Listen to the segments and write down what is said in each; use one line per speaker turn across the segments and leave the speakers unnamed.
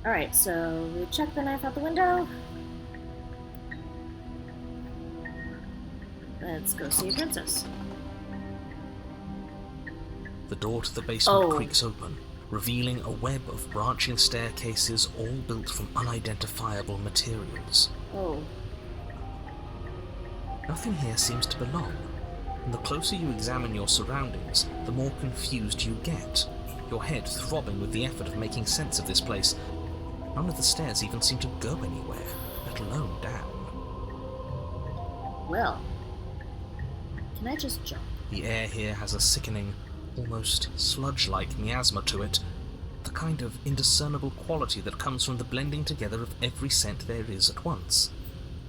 Alright, so we check the knife out the window. Let's go see a princess.
The door to the basement creaks open, revealing a web of branching staircases all built from unidentifiable materials.
Oh.
Nothing here seems to belong, and the closer you examine your surroundings, the more confused you get, your head throbbing with the effort of making sense of this place. None of the stairs even seem to go anywhere, let alone down.
Well, can I just jump?
The air here has a sickening, almost sludge-like miasma to it, the kind of indiscernible quality that comes from the blending together of every scent there is at once.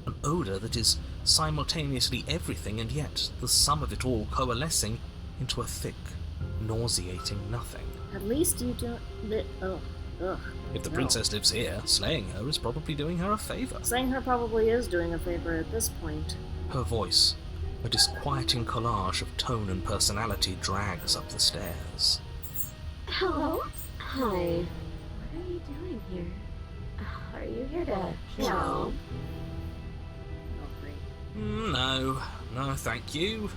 An odour that is simultaneously everything and yet the sum of it all coalescing into a thick, nauseating nothing.
At least you don't...
If the princess lives here, slaying her is probably doing her a favour.
Slaying her probably is doing a favour at this point.
Her voice, a disquieting collage of tone and personality, drags up the stairs.
Hello?
Hi.
What are you doing here? Are you here to jump?
No, thank you.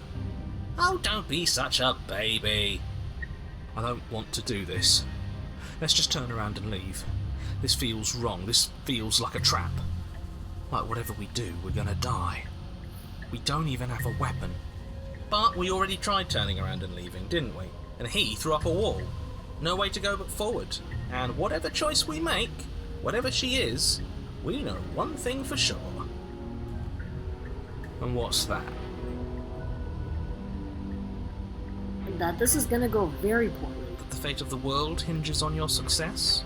Oh, don't be such a baby. I don't want to do this. Let's just turn around and leave. This feels wrong. This feels like a trap. Like whatever we do, we're gonna die. We don't even have a weapon. But we already tried turning around and leaving, didn't we? And he threw up a wall. No way to go but forward. And whatever choice we make, whatever she is, we know one thing for sure. And what's that?
That this is gonna go very poorly.
That the fate of the world hinges on your success?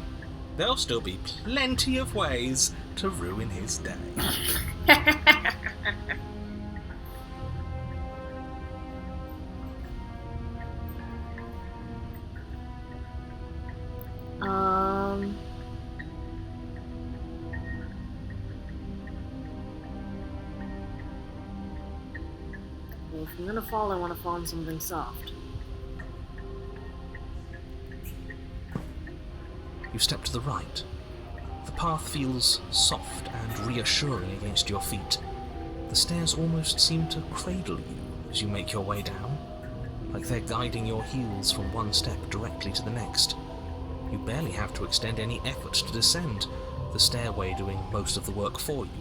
There'll still be plenty of ways to ruin his day.
Well, if I'm gonna fall, I want to fall on something soft.
You step to the right. The path feels soft and reassuring against your feet. The stairs almost seem to cradle you as you make your way down, like they're guiding your heels from one step directly to the next. You barely have to extend any effort to descend, the stairway doing most of the work for you.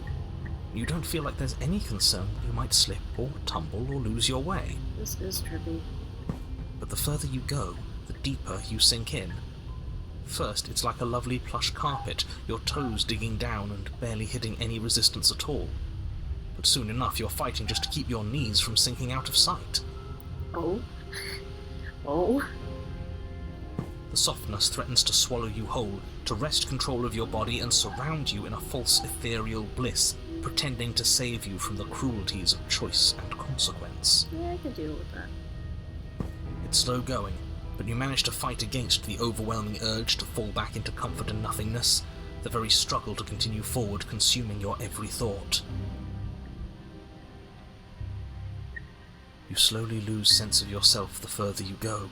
You don't feel like there's any concern that you might slip or tumble or lose your way.
This is trippy.
But the further you go, the deeper you sink in. First, it's like a lovely plush carpet, your toes digging down and barely hitting any resistance at all. But soon enough, you're fighting just to keep your knees from sinking out of sight.
Oh. Oh.
The softness threatens to swallow you whole, to wrest control of your body and surround you in a false ethereal bliss, pretending to save you from the cruelties of choice and consequence.
Yeah, I could deal with that.
It's slow going, but you manage to fight against the overwhelming urge to fall back into comfort and nothingness, the very struggle to continue forward consuming your every thought. You slowly lose sense of yourself the further you go.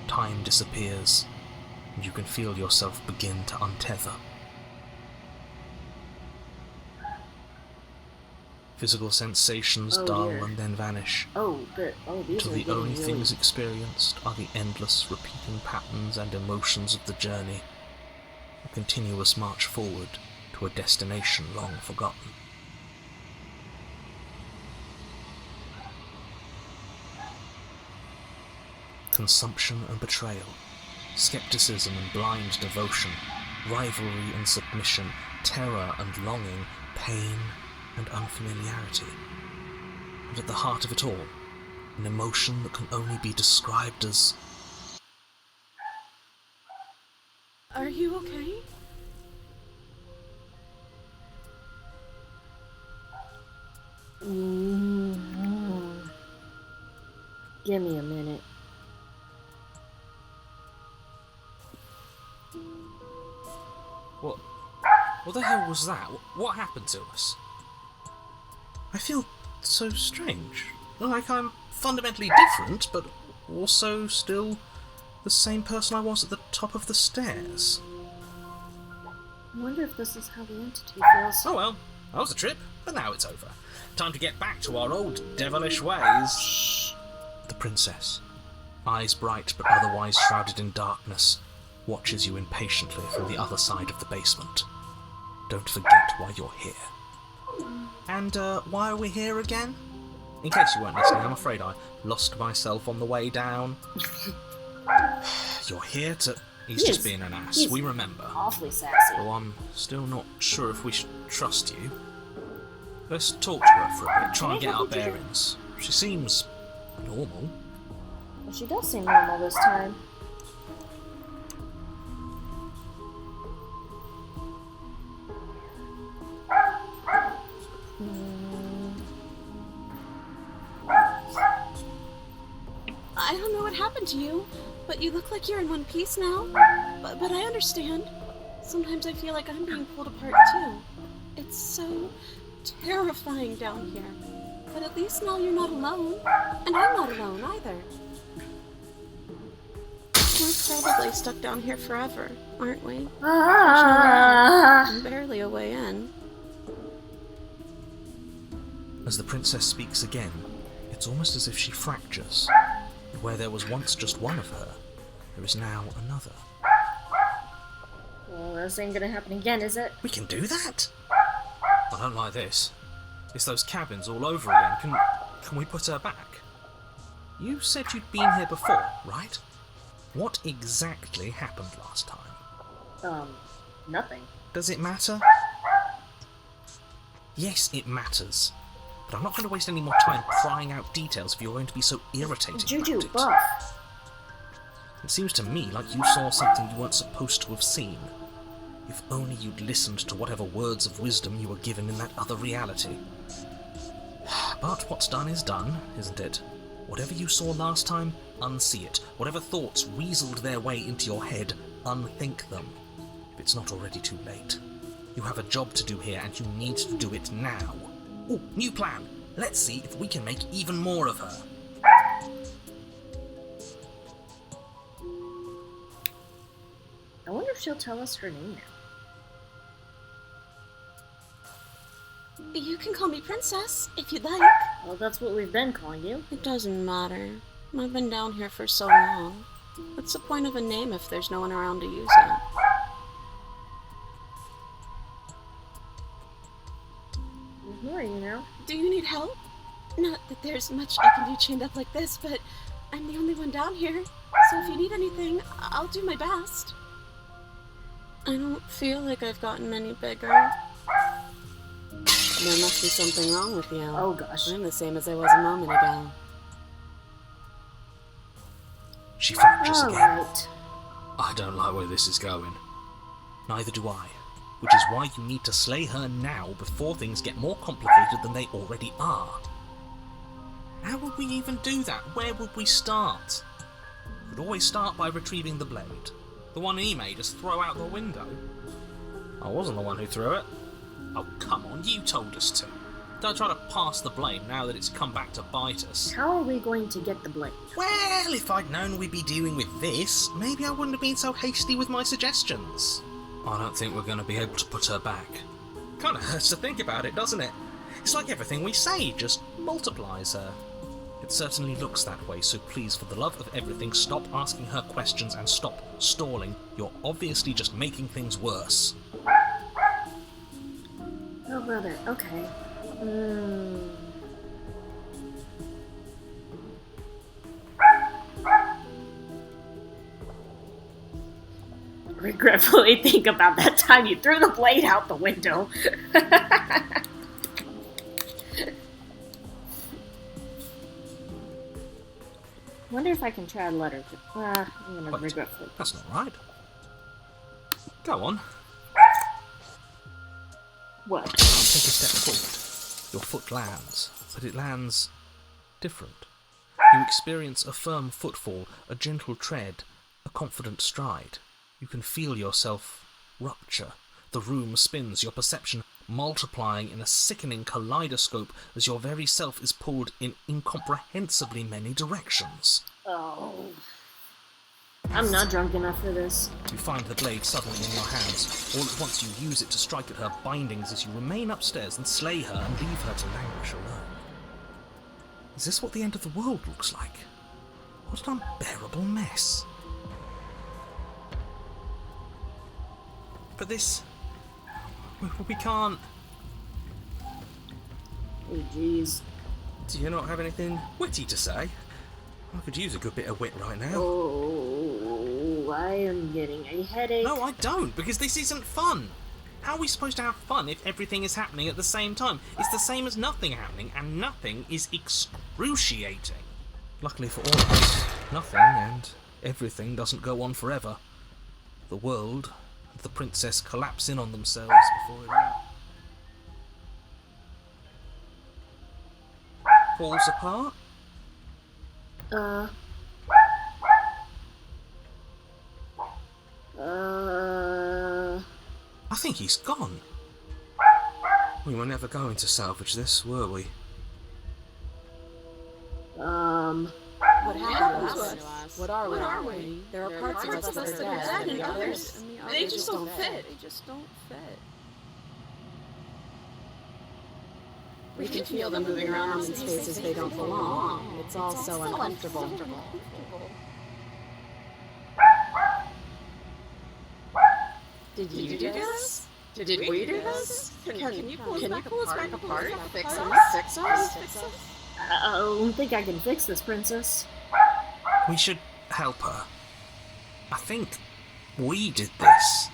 Time disappears, and you can feel yourself begin to untether. Physical sensations dull and then vanish,
these
till
are
the only
really...
things experienced are the endless repeating patterns and emotions of the journey, a continuous march forward to a destination long forgotten. Consumption and betrayal, skepticism and blind devotion, rivalry and submission, terror and longing, pain and unfamiliarity. And at the heart of it all, an emotion that can only be described as...
Are you okay?
Give me a minute.
What the hell was that? What happened to us? I feel so strange. Like I'm fundamentally different, but also still the same person I was at the top of the stairs.
I wonder if this is how the entity feels.
Oh well, that was a trip, but now it's over. Time to get back to our old devilish ways.
Shh.
The princess, eyes bright but otherwise shrouded in darkness, watches you impatiently from the other side of the basement. Don't forget why you're here. And why are we here again? In case you weren't listening, I'm afraid I lost myself on the way down. You're here to... He's just being an ass, we remember.
Awfully sassy.
Though I'm still not sure if we should trust you. Let's talk to her for a bit, try and get our bearings. She seems normal.
Well, she does seem normal this time.
I don't know what happened to you, but you look like you're in one piece now. But I understand. Sometimes I feel like I'm being pulled apart too. It's so terrifying down here. But at least now you're not alone. And I'm not alone either. We're probably stuck down here forever, aren't we?
Ah!
Barely a way in.
As the princess speaks again, it's almost as if she fractures. Where there was once just one of her, there is now another.
Well, this ain't gonna happen again, is it?
We can do that? I don't like this. It's those cabins all over again. Can we put her back? You said you'd been here before, right? What exactly happened last time?
Nothing.
Does it matter? Yes, it matters. But I'm not going to waste any more time prying out details if you're going to be so irritating
Juju,
about it.
buff.
It seems to me like you saw something you weren't supposed to have seen. If only you'd listened to whatever words of wisdom you were given in that other reality. But what's done is done, isn't it? Whatever you saw last time, unsee it. Whatever thoughts weaseled their way into your head, unthink them. If it's not already too late. You have a job to do here, and you need to do it now. Ooh, new plan! Let's see if we can make even more of her.
I wonder if she'll tell us her name now.
You can call me Princess, if you'd like.
Well, that's what we've been calling you.
It doesn't matter. I've been down here for so long. What's the point of a name if there's no one around to use it?
Who are you now?
Do you need help? Not that there's much I can do chained up like this, but I'm the only one down here. So if you need anything, I'll do my best. I don't feel like I've gotten any bigger. There must be something wrong with you.
Oh gosh.
I'm the same as I was a moment ago.
She fractures again.
Alright.
I don't like where this is going. Neither do I. Which is why you need to slay her now before things get more complicated than they already are. How would we even do that? Where would we start? We could always start by retrieving the blade. The one he made us throw out the window. I wasn't the one who threw it. Oh, come on, you told us to. Don't try to pass the blame now that it's come back to bite us.
How are we going to get the blade?
Well, if I'd known we'd be dealing with this, maybe I wouldn't have been so hasty with my suggestions. I don't think we're going to be able to put her back. Kinda hurts to think about it, doesn't it? It's like everything we say just multiplies her. It certainly looks that way, so please, for the love of everything, stop asking her questions and stop stalling. You're obviously just making things worse.
Oh, brother. Okay. Regretfully think about that time you threw the blade out the window. Wonder if I can try a letter. I'm gonna
Wait,
regretfully.
that's not right. Go on.
What?
Take a step forward. Your foot lands, but it lands different. You experience a firm footfall, a gentle tread, a confident stride. You can feel yourself rupture. The room spins, your perception multiplying in a sickening kaleidoscope as your very self is pulled in incomprehensibly many directions.
Oh. I'm not drunk enough for this.
You find the blade suddenly in your hands. All at once you use it to strike at her bindings as you remain upstairs and slay her and leave her to languish alone. Is this what the end of the world looks like? What an unbearable mess. But this... we can't...
Oh, jeez.
Do you not have anything witty to say? I could use a good bit of wit right now.
Oh, I am getting a headache.
No, I don't, because this isn't fun. How are we supposed to have fun if everything is happening at the same time? It's the same as nothing happening, and nothing is excruciating. Luckily for all of us, nothing and everything doesn't go on forever. The world and the princess collapse in on themselves before it all falls apart. I think he's gone. We were never going to salvage this, were we?
What happened to us?
What are we? There are parts of us that are dead, and the others
They just don't fit.
They just don't fit. We can feel them moving around in spaces they don't belong. It's all so uncomfortable. Did you do this? Did we do this? Can you pull us back apart? Fix us?
I don't think I can fix this, princess.
We should help her. I think we did this.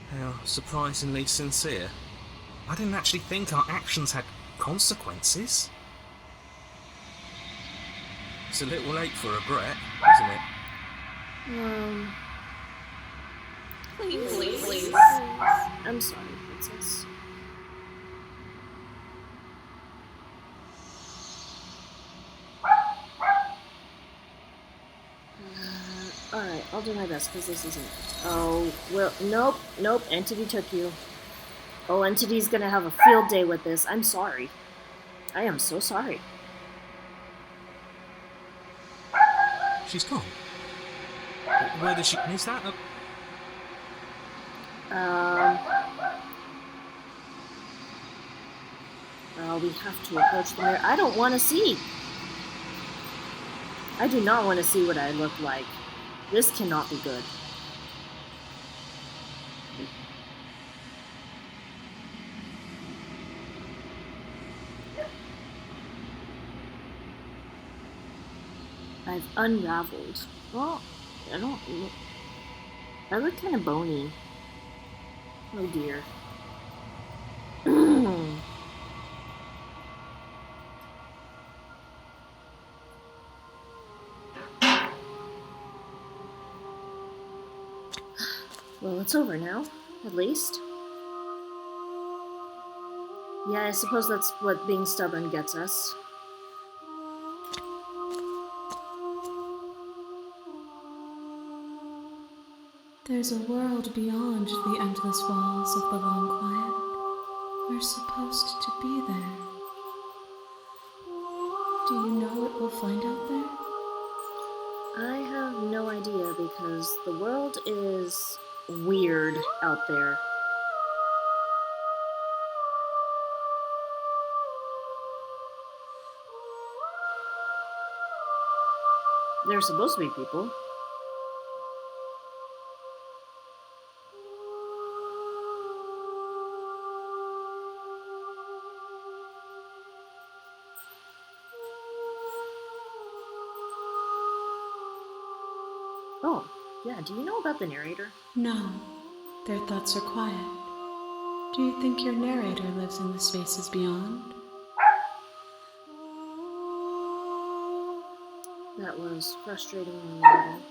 How surprisingly sincere. I didn't actually think our actions had consequences. It's a little late for regret, isn't it?
Please.
I'm sorry, princess. Alright, I'll do my best, because this isn't... Oh, well, nope, Entity took you. Oh, Entity's gonna have a field day with this. I'm sorry. I am so sorry.
She's gone. Where did she... Is that a...
Well, we have to approach the mirror. I don't want to see. I do not want to see what I look like. This cannot be good. I've unraveled. Well, I don't... I look kind of bony. Oh dear. Well, it's over now, at least. Yeah, I suppose that's what being stubborn gets us.
There's a world beyond the endless walls of the long quiet. We're supposed to be there. Do you know what we'll find out there?
I have no idea because the world is weird out there. There's supposed to be people. Oh, yeah, do you know about the narrator?
No, their thoughts are quiet. Do you think your narrator lives in the spaces beyond?
That was frustrating and little.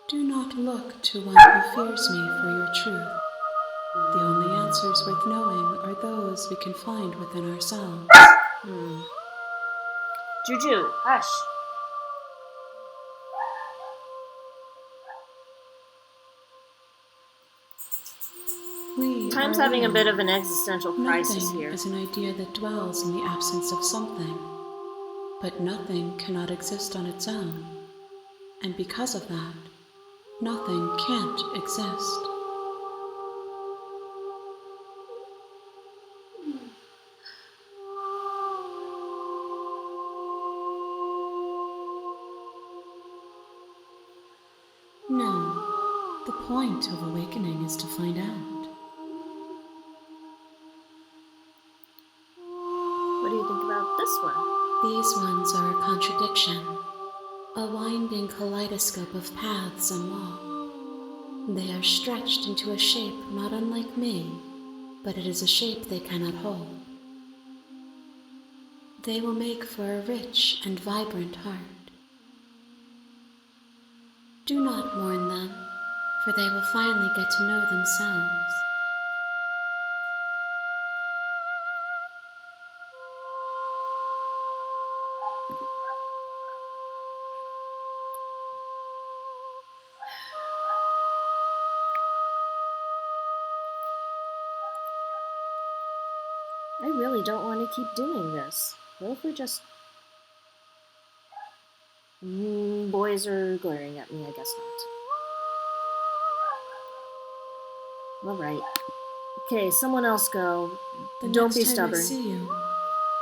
Do not look to one who fears me for your truth. The only answers worth knowing are those we can find within ourselves.
Juju, hush.
We
Time's
are
having a
one.
bit of an existential crisis
Nothing
here.
is an idea that dwells in the absence of something, but nothing cannot exist on its own, and because of that, nothing can't exist. No, the point of awakening is to find out.
What do you think about this one?
These ones are a contradiction, a winding kaleidoscope of paths and walls. They are stretched into a shape not unlike me, but it is a shape they cannot hold. They will make for a rich and vibrant heart. Do not mourn them, for they will finally get to know themselves.
I really don't want to keep doing this. What if we just... boys are glaring at me, I guess not. Alright. Okay, someone else go.
The
Don't
next
be
time
stubborn.
I see you,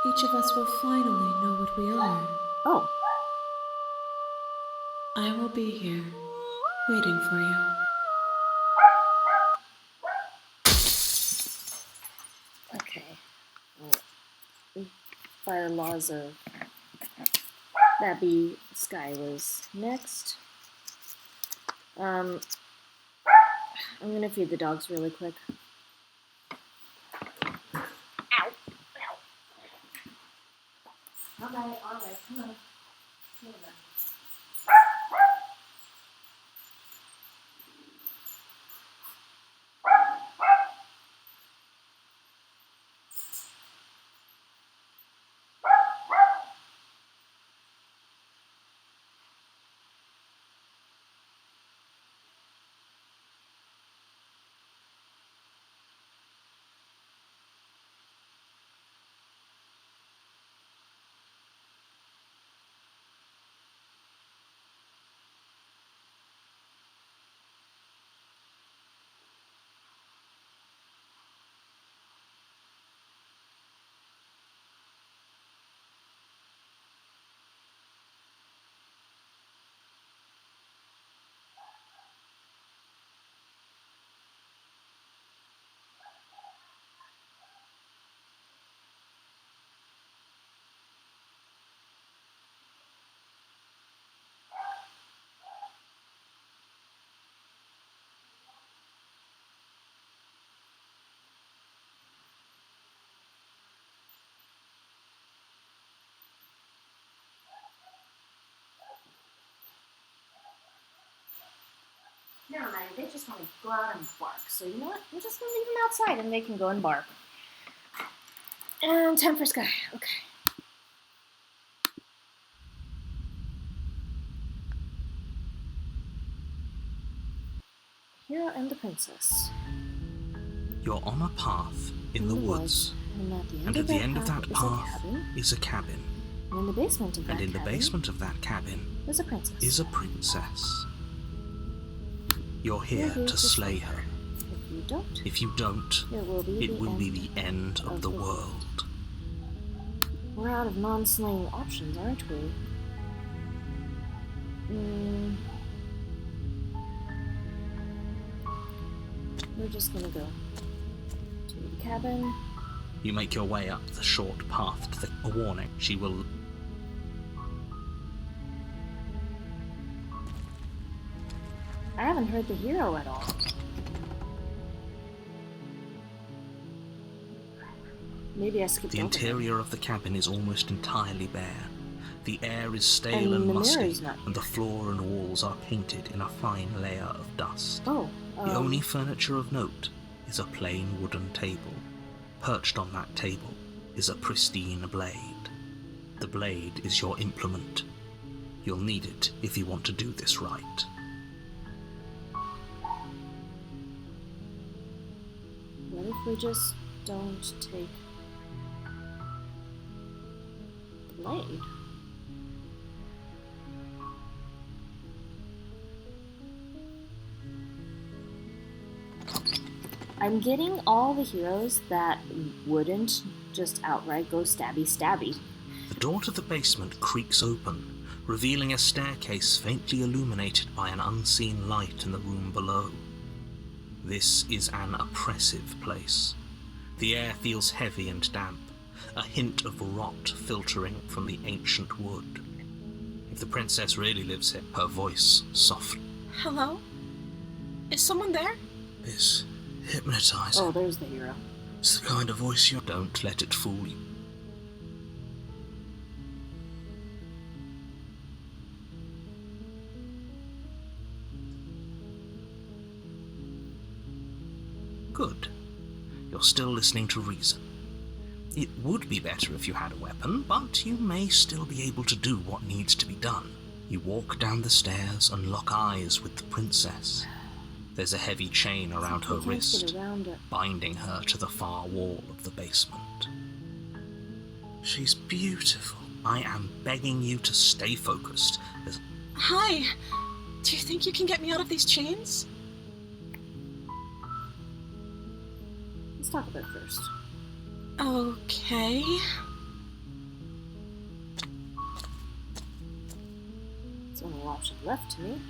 each of us will finally know what we are.
Oh,
I will be here, waiting for you.
okay. By the laws of that be Sky was next. I'm gonna feed the dogs really quick. Ow! Alright, come on. Never mind, they just want to go out and bark. So you know what? I'm just gonna leave them outside and they can go and bark. And time for Sky. Okay. Hero and the princess.
You're on a path in the woods,
And at the end of that
path is a cabin,
and in the basement of that
and in the
cabin
basement of that cabin
is a princess.
is a princess. You're here to slay her.
If you don't,
If you don't,
it will be
the end of the world.
We're out of non-slaying options, aren't we? We're just gonna go to the cabin.
You make your way up the short path to a warning. She will...
I haven't heard the hero at all. Maybe I skipped
The
over
interior of the cabin is almost entirely bare. The air is stale
And
and
the
musty,
mirror's not
and the floor and walls are painted in a fine layer of dust.
Oh,
The only furniture of note is a plain wooden table. Perched on that table is a pristine blade. The blade is your implement. You'll need it if you want to do this right.
What if we just don't take the blade? I'm getting all the heroes that wouldn't just outright go stabby stabby.
The door to the basement creaks open, revealing a staircase faintly illuminated by an unseen light in the room below. This is an oppressive place. The air feels heavy and damp, a hint of rot filtering from the ancient wood. If the princess really lives here, her voice soft.
Hello? Is someone there?
Is hypnotizing.
Oh, there's the hero.
It's the kind of voice you don't let it fool you. Good. You're still listening to reason. It would be better if you had a weapon, but you may still be able to do what needs to be done. You walk down the stairs and lock eyes with the princess. There's a heavy chain around her wrist, binding her to the far wall of the basement. She's beautiful. I am begging you to stay focused.
Hi. Do you think you can get me out of these chains?
Let's talk about it first.
Okay.
There's only one option left to me.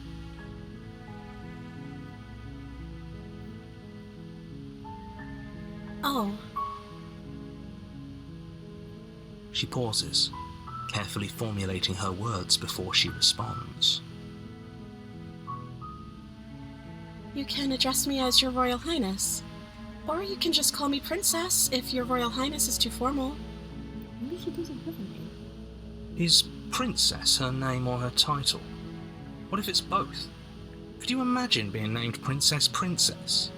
Oh.
She pauses, carefully formulating her words before she responds.
You can address me as Your Royal Highness. Or you can just call me Princess if Your Royal Highness is too formal.
Maybe she doesn't have a name.
Is Princess her name or her title? What if it's both? Could you imagine being named Princess Princess?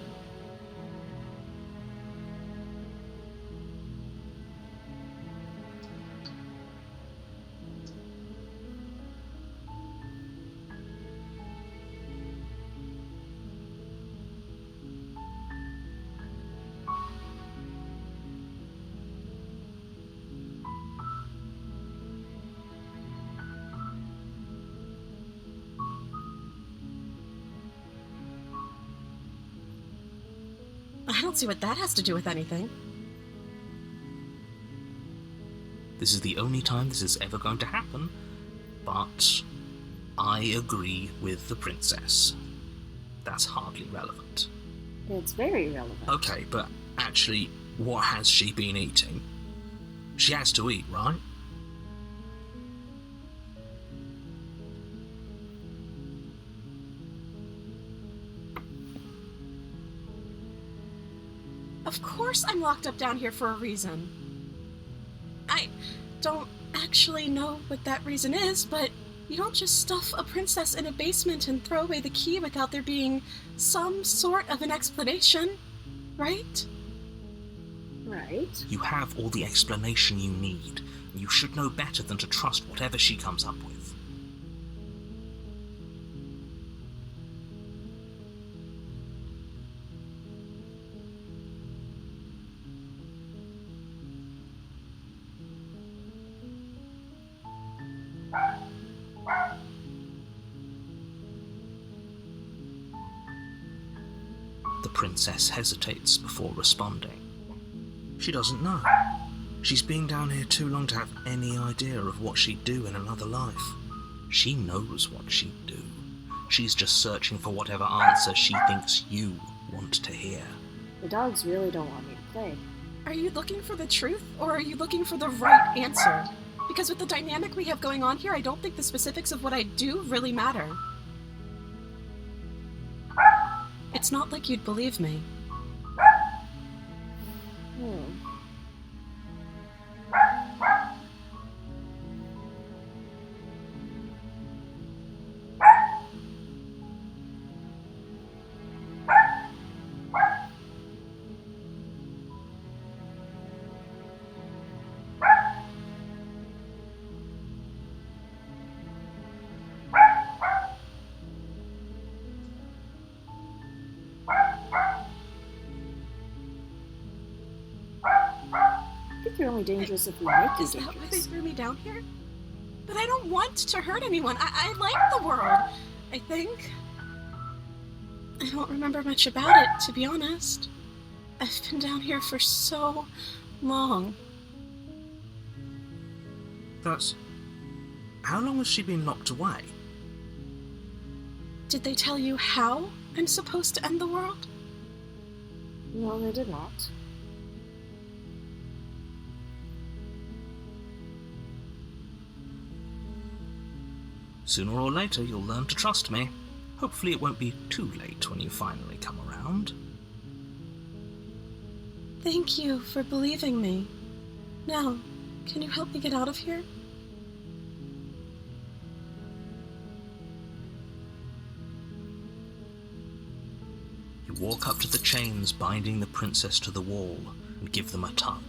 I don't see what that has to do with anything.
This is the only time this is ever going to happen, but I agree with the princess. That's hardly relevant.
It's very relevant.
Okay, but actually, what has she been eating? She has to eat, right?
Of course I'm locked up down here for a reason. I don't actually know what that reason is, but you don't just stuff a princess in a basement and throw away the key without there being some sort of an explanation, right?
Right.
You have all the explanation you need. You should know better than to trust whatever she comes up with. The princess hesitates before responding. She doesn't know. She's been down here too long to have any idea of what she'd do in another life. She knows what she'd do. She's just searching for whatever answer she thinks you want to hear.
The dogs really don't want me to play.
Are you looking for the truth, or are you looking for the right answer? Because with the dynamic we have going on here, I don't think the specifics of what I do really matter. It's not like you'd believe me.
you're only dangerous if we make you
Is that why they
dangerous.
threw me down here? But I don't want to hurt anyone. I like the world, I think. I don't remember much about it, to be honest. I've been down here for so long.
That's... How long has she been locked away?
Did they tell you how I'm supposed to end the world?
No, they did not.
Sooner or later, you'll learn to trust me. Hopefully it won't be too late when you finally come around.
Thank you for believing me. Now, can you help me get out of here?
You walk up to the chains binding the princess to the wall and give them a tug.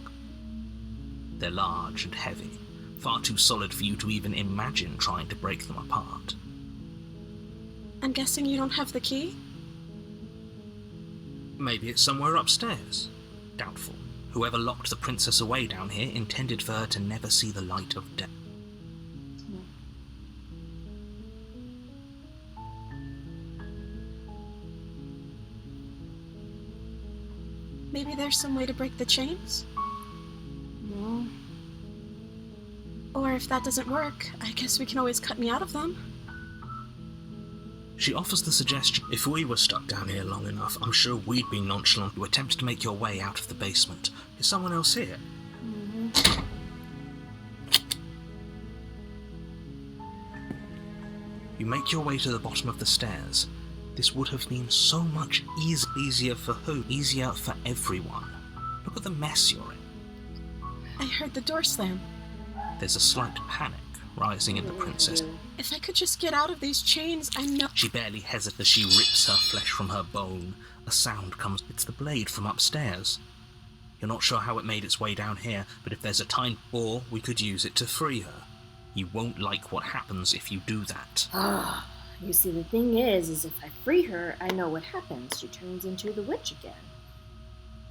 They're large and heavy, far too solid for you to even imagine trying to break them apart.
I'm guessing you don't have the key?
Maybe it's somewhere upstairs. Doubtful. Whoever locked the princess away down here intended for her to never see the light of day.
Maybe there's some way to break the chains?
No.
Or if that doesn't work, I guess we can always cut me out of them.
She offers the suggestion, if we were stuck down here long enough, I'm sure we'd be nonchalant to attempt to make your way out of the basement. Is someone else here? You make your way to the bottom of the stairs. This would have been so much easier for who? Easier for everyone. Look at the mess you're in.
I heard the door slam.
There's a slight panic rising in the princess.
If I could just get out of these chains, I know.
She barely hesitates as she rips her flesh from her bone. A sound comes. It's the blade from upstairs. You're not sure how it made its way down here, but if there's a time, or we could use it to free her. You won't like what happens if you do that.
Ah, you see, the thing is if I free her, I know what happens. She turns into the witch again.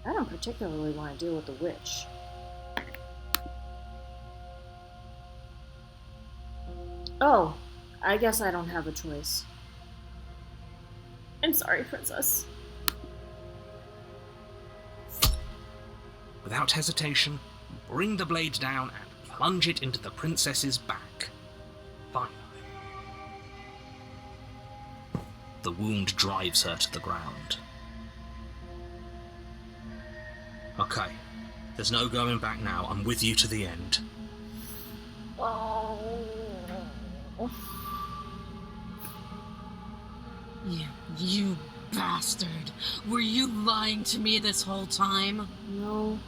I don't particularly want to deal with the witch. Oh, I guess I don't have a choice. I'm sorry, princess.
Without hesitation, bring the blade down and plunge it into the princess's back. Finally. The wound drives her to the ground. Okay, there's no going back now. I'm with you to the end.
Oh.
You bastard! Were you lying to me this whole time?
No.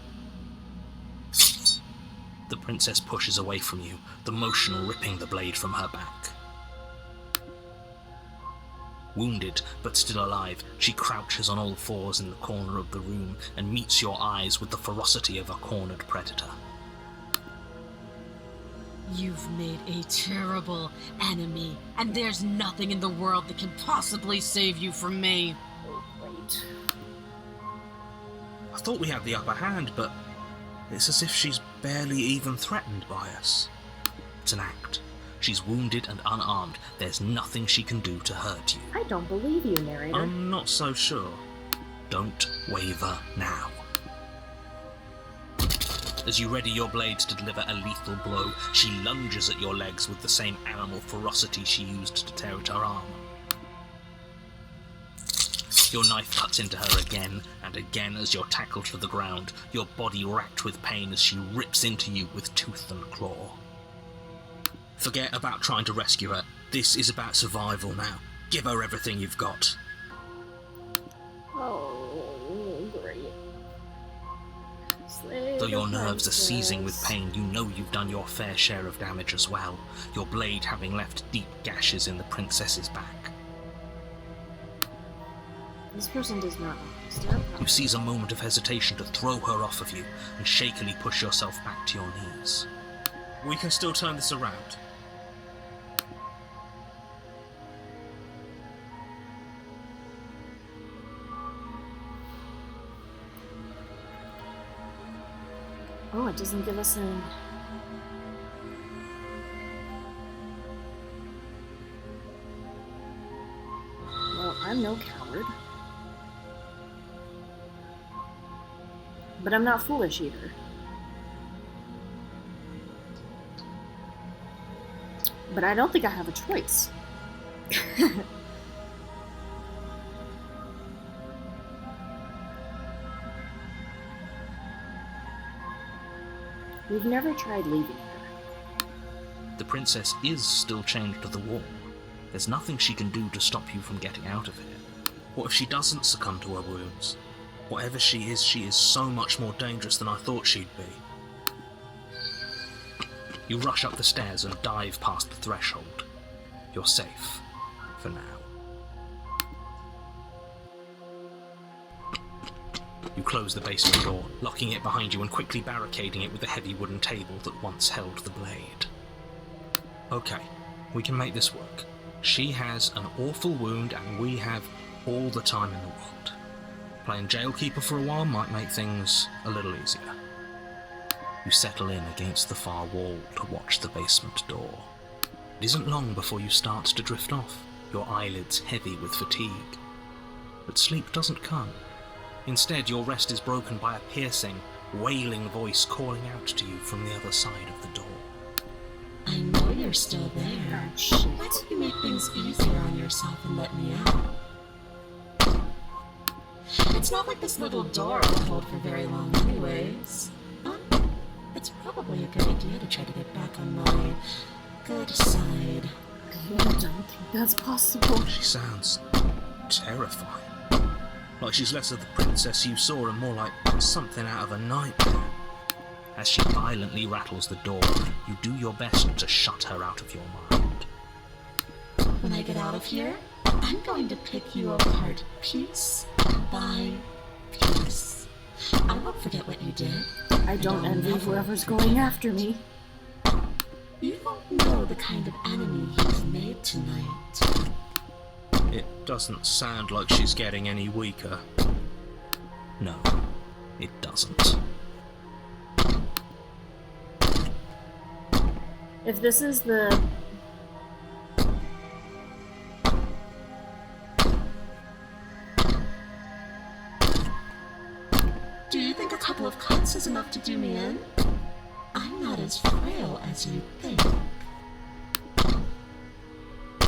The princess pushes away from you, the motion ripping the blade from her back. Wounded, but still alive, she crouches on all fours in the corner of the room and meets your eyes with the ferocity of a cornered predator.
You've made a terrible enemy, and there's nothing in the world that can possibly save you from me.
Oh, great.
I thought we had the upper hand, but it's as if she's barely even threatened by us. It's an act. She's wounded and unarmed. There's nothing she can do to hurt you.
I don't believe you, narrator.
I'm not so sure. Don't waver now. As you ready your blade to deliver a lethal blow, she lunges at your legs with the same animal ferocity she used to tear at her arm. Your knife cuts into her again and again as you're tackled to the ground, your body racked with pain as she rips into you with tooth and claw. Forget about trying to rescue her. This is about survival now. Give her everything you've got.
Oh, great. Slay
Though your
the
nerves are seizing with
princess.
pain, you know you've done your fair share of damage as well, your blade having left deep gashes in the princess's back.
This person does not understand.
You seize a moment of hesitation to throw her off of you and shakily push yourself back to your knees. We can still turn this around.
Oh, it doesn't give us an... Well, I'm no coward. But I'm not foolish either. But I don't think I have a choice. We've never tried leaving her.
The princess is still chained to the wall. There's nothing she can do to stop you from getting out of here. What if she doesn't succumb to her wounds? Whatever she is so much more dangerous than I thought she'd be. You rush up the stairs and dive past the threshold. You're safe. For now. You close the basement door, locking it behind you and quickly barricading it with the heavy wooden table that once held the blade. Okay, we can make this work. She has an awful wound and we have all the time in the world. Playing jailkeeper for a while might make things a little easier. You settle in against the far wall to watch the basement door. It isn't long before you start to drift off, your eyelids heavy with fatigue. But sleep doesn't come. Instead, your rest is broken by a piercing, wailing voice calling out to you from the other side of the door.
I know you're still there.
Oh, shit.
Why don't you make things easier on yourself and let me out? It's not like this little door will hold for very long anyways. It's probably a good idea to try to get back on my good side.
I don't think that's possible.
She sounds terrifying. Like she's less of the princess you saw and more like something out of a nightmare. As she violently rattles the door, you do your best to shut her out of your mind.
When I get out of here, I'm going to pick you apart piece by piece. I won't forget what you did.
I don't envy whoever's going after me.
You don't know the kind of enemy you've made tonight.
It doesn't sound like she's getting any weaker. No, it doesn't.
If this is the...
Do you think a couple of cuts is enough to do me in? I'm not as frail as you think.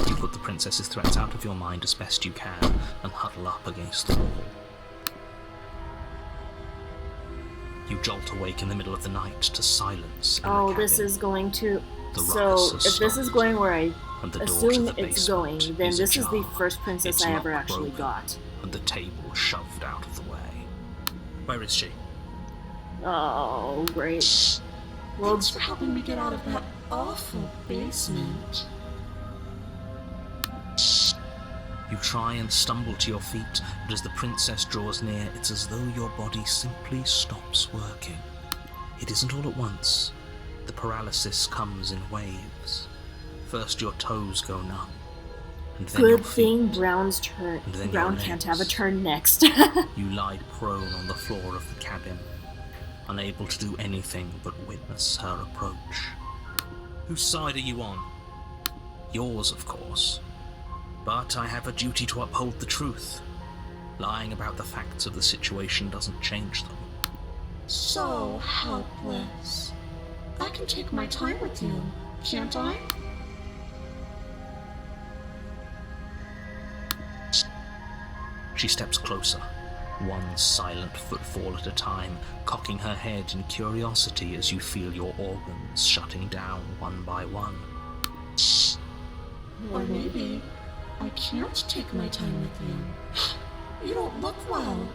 You put the princess's threats out of your mind as best you can and huddle up against the wall. You jolt awake in the middle of the night to silence in
Oh,
the
this
cabin.
is going to...
The
So,
ruckus has
if this is
stopped,
going where I
and the door to
assume
the
it's going,
basement
then this is the
ajar.
first princess
Its
I ever
lock
actually
broken,
got.
and the table shoved out of the way. Where is she?
Oh, great. Well,
Thanks for helping me get out of that awful basement.
You try and stumble to your feet, but as the princess draws near, it's as though your body simply stops working. It isn't all at once. The paralysis comes in waves. First your toes go numb, and then your
good
feet.
thing Brown's turn.
And then
Brown
your
can't
legs.
have a turn next.
You lie prone on the floor of the cabin, unable to do anything but witness her approach. Whose side are you on? Yours, of course. But I have a duty to uphold the truth. Lying about the facts of the situation doesn't change them.
So helpless. I can take my time with you, can't I?
She steps closer, one silent footfall at a time, cocking her head in curiosity as you feel your organs shutting down one by one.
Or maybe I can't take my time with you. You don't look well.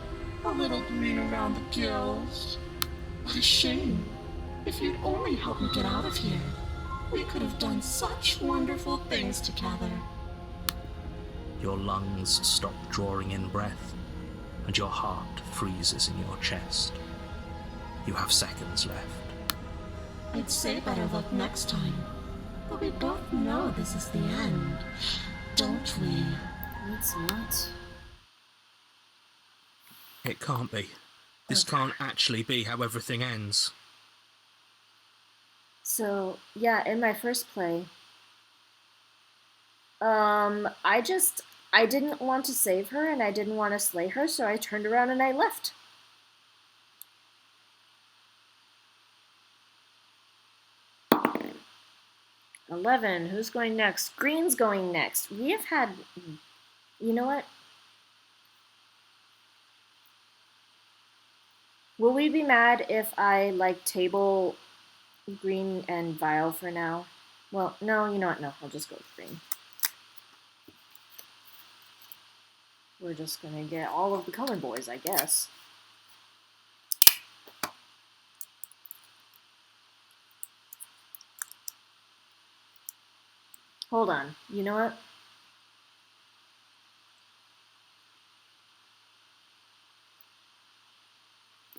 A little green around the gills. What a shame. If you'd only helped me get out of here, we could have done such wonderful things together.
Your lungs stop drawing in breath, and your heart freezes in your chest. You have seconds left.
I'd say better luck next time, but we both know this is the end, don't we?
It's not.
It can't be. This can't actually be how everything ends.
So, yeah, in my first play, I didn't want to save her and I didn't want to slay her, so I turned around and I left. $11. Who's going next? Green's going next. We have had... You know what? Will we be mad if I, like, table Green and Vile for now? Well, no, you know what? No, I'll just go with Green. We're just gonna get all of the color boys, I guess. Hold on. You know what?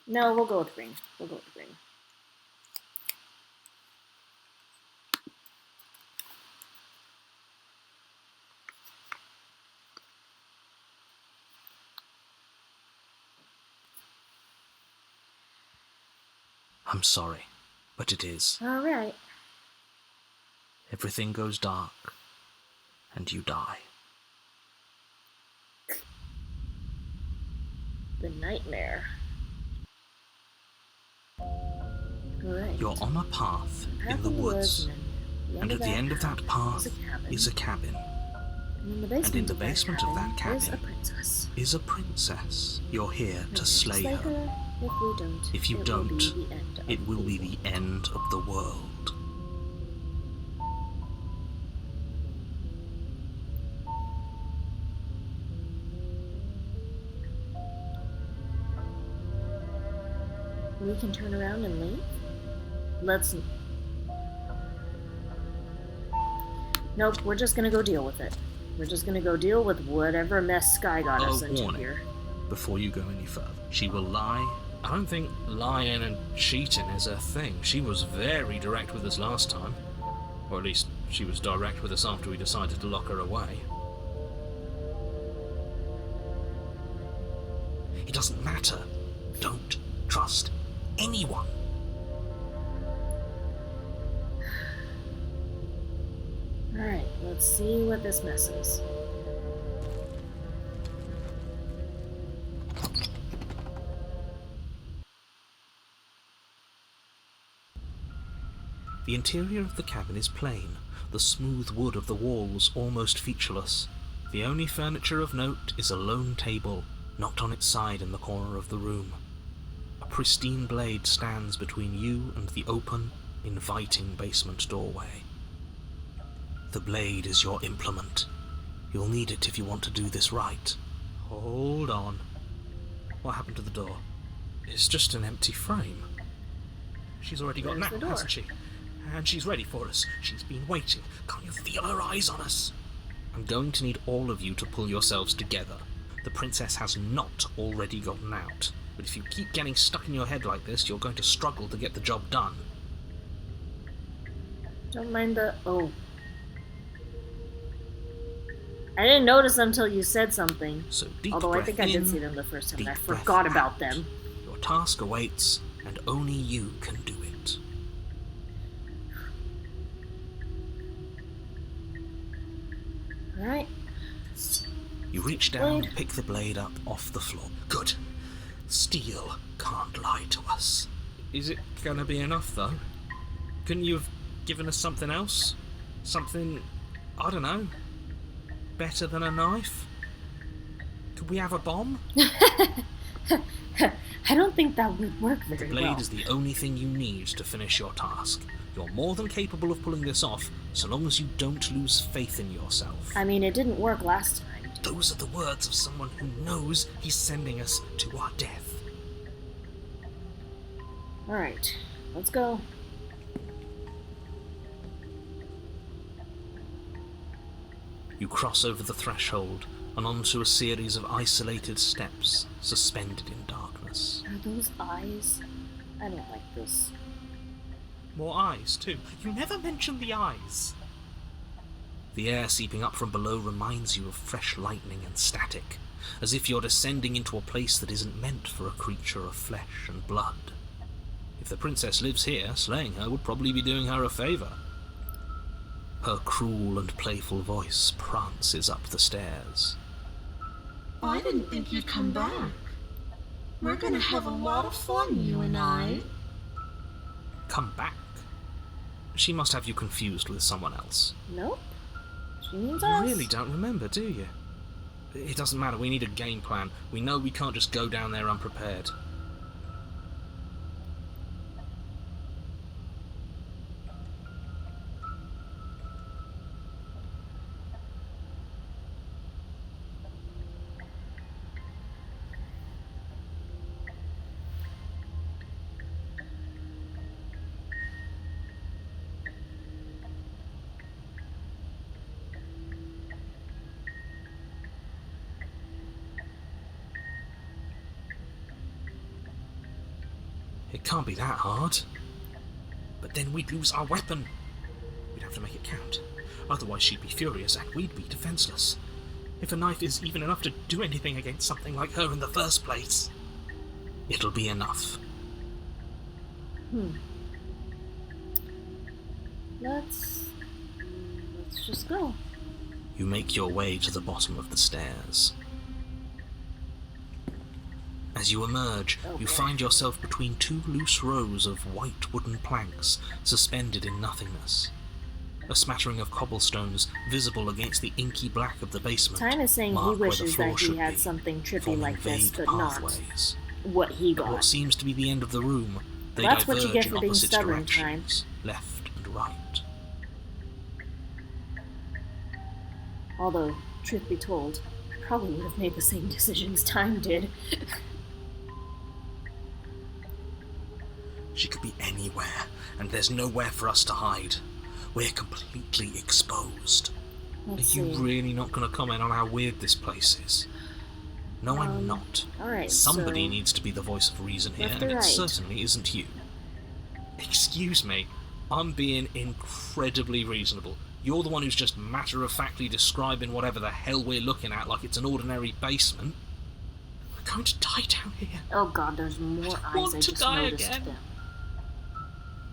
No, we'll go with Green. We'll go with Green.
I'm sorry, but it is.
All right.
Everything goes dark, and you die.
The nightmare. Right.
You're on a path in the woods, and at the end of that path is a cabin.
And
in the basement of that cabin
is a princess.
Is a princess. You're here to slay her.
If you don't,
it will be the end of the world.
We can turn around and leave? Let's... Nope, we're just gonna go deal with it. We're just gonna go deal with whatever mess Sky got us into
warning.
here.
Before you go any further, she will lie. I don't think lying and cheating is her thing. She was very direct with us last time. Or at least, she was direct with us after we decided to lock her away. It doesn't matter. Don't trust anyone.
Alright, let's see what this mess is.
The interior of the cabin is plain, the smooth wood of the walls almost featureless. The only furniture of note is a lone table, knocked on its side in the corner of the room. A pristine blade stands between you and the open, inviting basement doorway. The blade is your implement. You'll need it if you want to do this right. Hold on. What happened to the door? It's just an empty frame. She's already got an out, hasn't she? And she's ready for us. She's been waiting. Can't you feel her eyes on us? I'm going to need all of you to pull yourselves together. The princess has not already gotten out. But if you keep getting stuck in your head like this, you're going to struggle to get the job done.
Don't mind the... Oh. I didn't notice until you said something.
So deep
Although I
breath
think I did
in,
see them the first time and I
deep breath
forgot
out.
about them.
Your task awaits, and only you can do it.
Alright.
You reach down and pick the blade up off the floor. Good. Steel can't lie to us. Is it gonna be enough, though? Couldn't you have given us something else? Something, I don't know, better than a knife? Could we have a bomb?
I don't think that would work very
The blade
well.
is the only thing you need to finish your task. You're more than capable of pulling this off, so long as you don't lose faith in yourself.
I mean, it didn't work last time.
Those are the words of someone who knows he's sending us to our death.
Alright, let's go.
You cross over the threshold and onto a series of isolated steps suspended in darkness.
Are those eyes? I don't like this.
More eyes, too. You never mention the eyes. The air seeping up from below reminds you of fresh lightning and static, as if you're descending into a place that isn't meant for a creature of flesh and blood. If the princess lives here, slaying her would probably be doing her a favour. Her cruel and playful voice prances up the stairs.
I didn't think you'd come back. We're gonna have a lot of fun, you and I.
Come back? She must have you confused with someone else.
Nope. She means
You
us.
really don't remember, do you? It doesn't matter, we need a game plan. We know we can't just go down there unprepared. It can't be that hard. But then we'd lose our weapon. We'd have to make it count. Otherwise she'd be furious and we'd be defenseless. If a knife is even enough to do anything against something like her in the first place, it'll be enough.
Let's just go.
You make your way to the bottom of the stairs. As you emerge, you find yourself between two loose rows of white wooden planks suspended in nothingness. A smattering of cobblestones visible against the inky black of the basement.
Tyne is saying he
mark where the
wishes
floor
that he
should
had
be,
something trippy
forming
like this,
vague
but not
pathways.
what he
At what
got.
seems to be the end of the room, they
That's what you
diverge
get
in
for being
opposite
stubborn,
directions, left and right.
Although, truth be told, I probably would have made the same decisions Tyne did.
She could be anywhere, and there's nowhere for us to hide. We're completely exposed.
Let's
Are you
see.
really not going to comment on how weird this place is? No, I'm not.
Alright,
Somebody
so
needs to be the voice of reason here,
left
and
or
it
right?
certainly isn't you. Excuse me, I'm being incredibly reasonable. You're the one who's just matter-of-factly describing whatever the hell we're looking at like it's an ordinary basement. We're going to die down here.
Oh god, there's more eyes.
want
I
to
just
die
noticed
again.
them.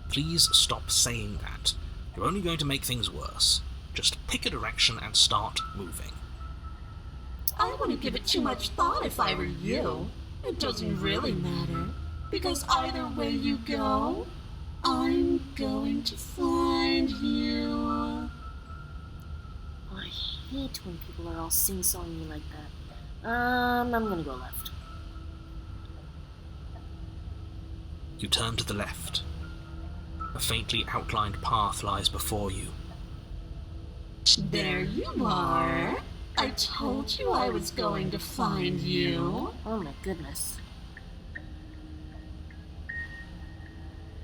Please stop saying that. You're only going to make things worse. Just pick a direction and start moving.
I wouldn't give it too much thought if I were you. It doesn't really matter, because either way you go, I'm going to find you.
I hate when people are all sing-songy like that. I'm gonna go left.
You turn to the left. A faintly outlined path lies before you.
There you are. I told you I was going to find you.
Oh my goodness.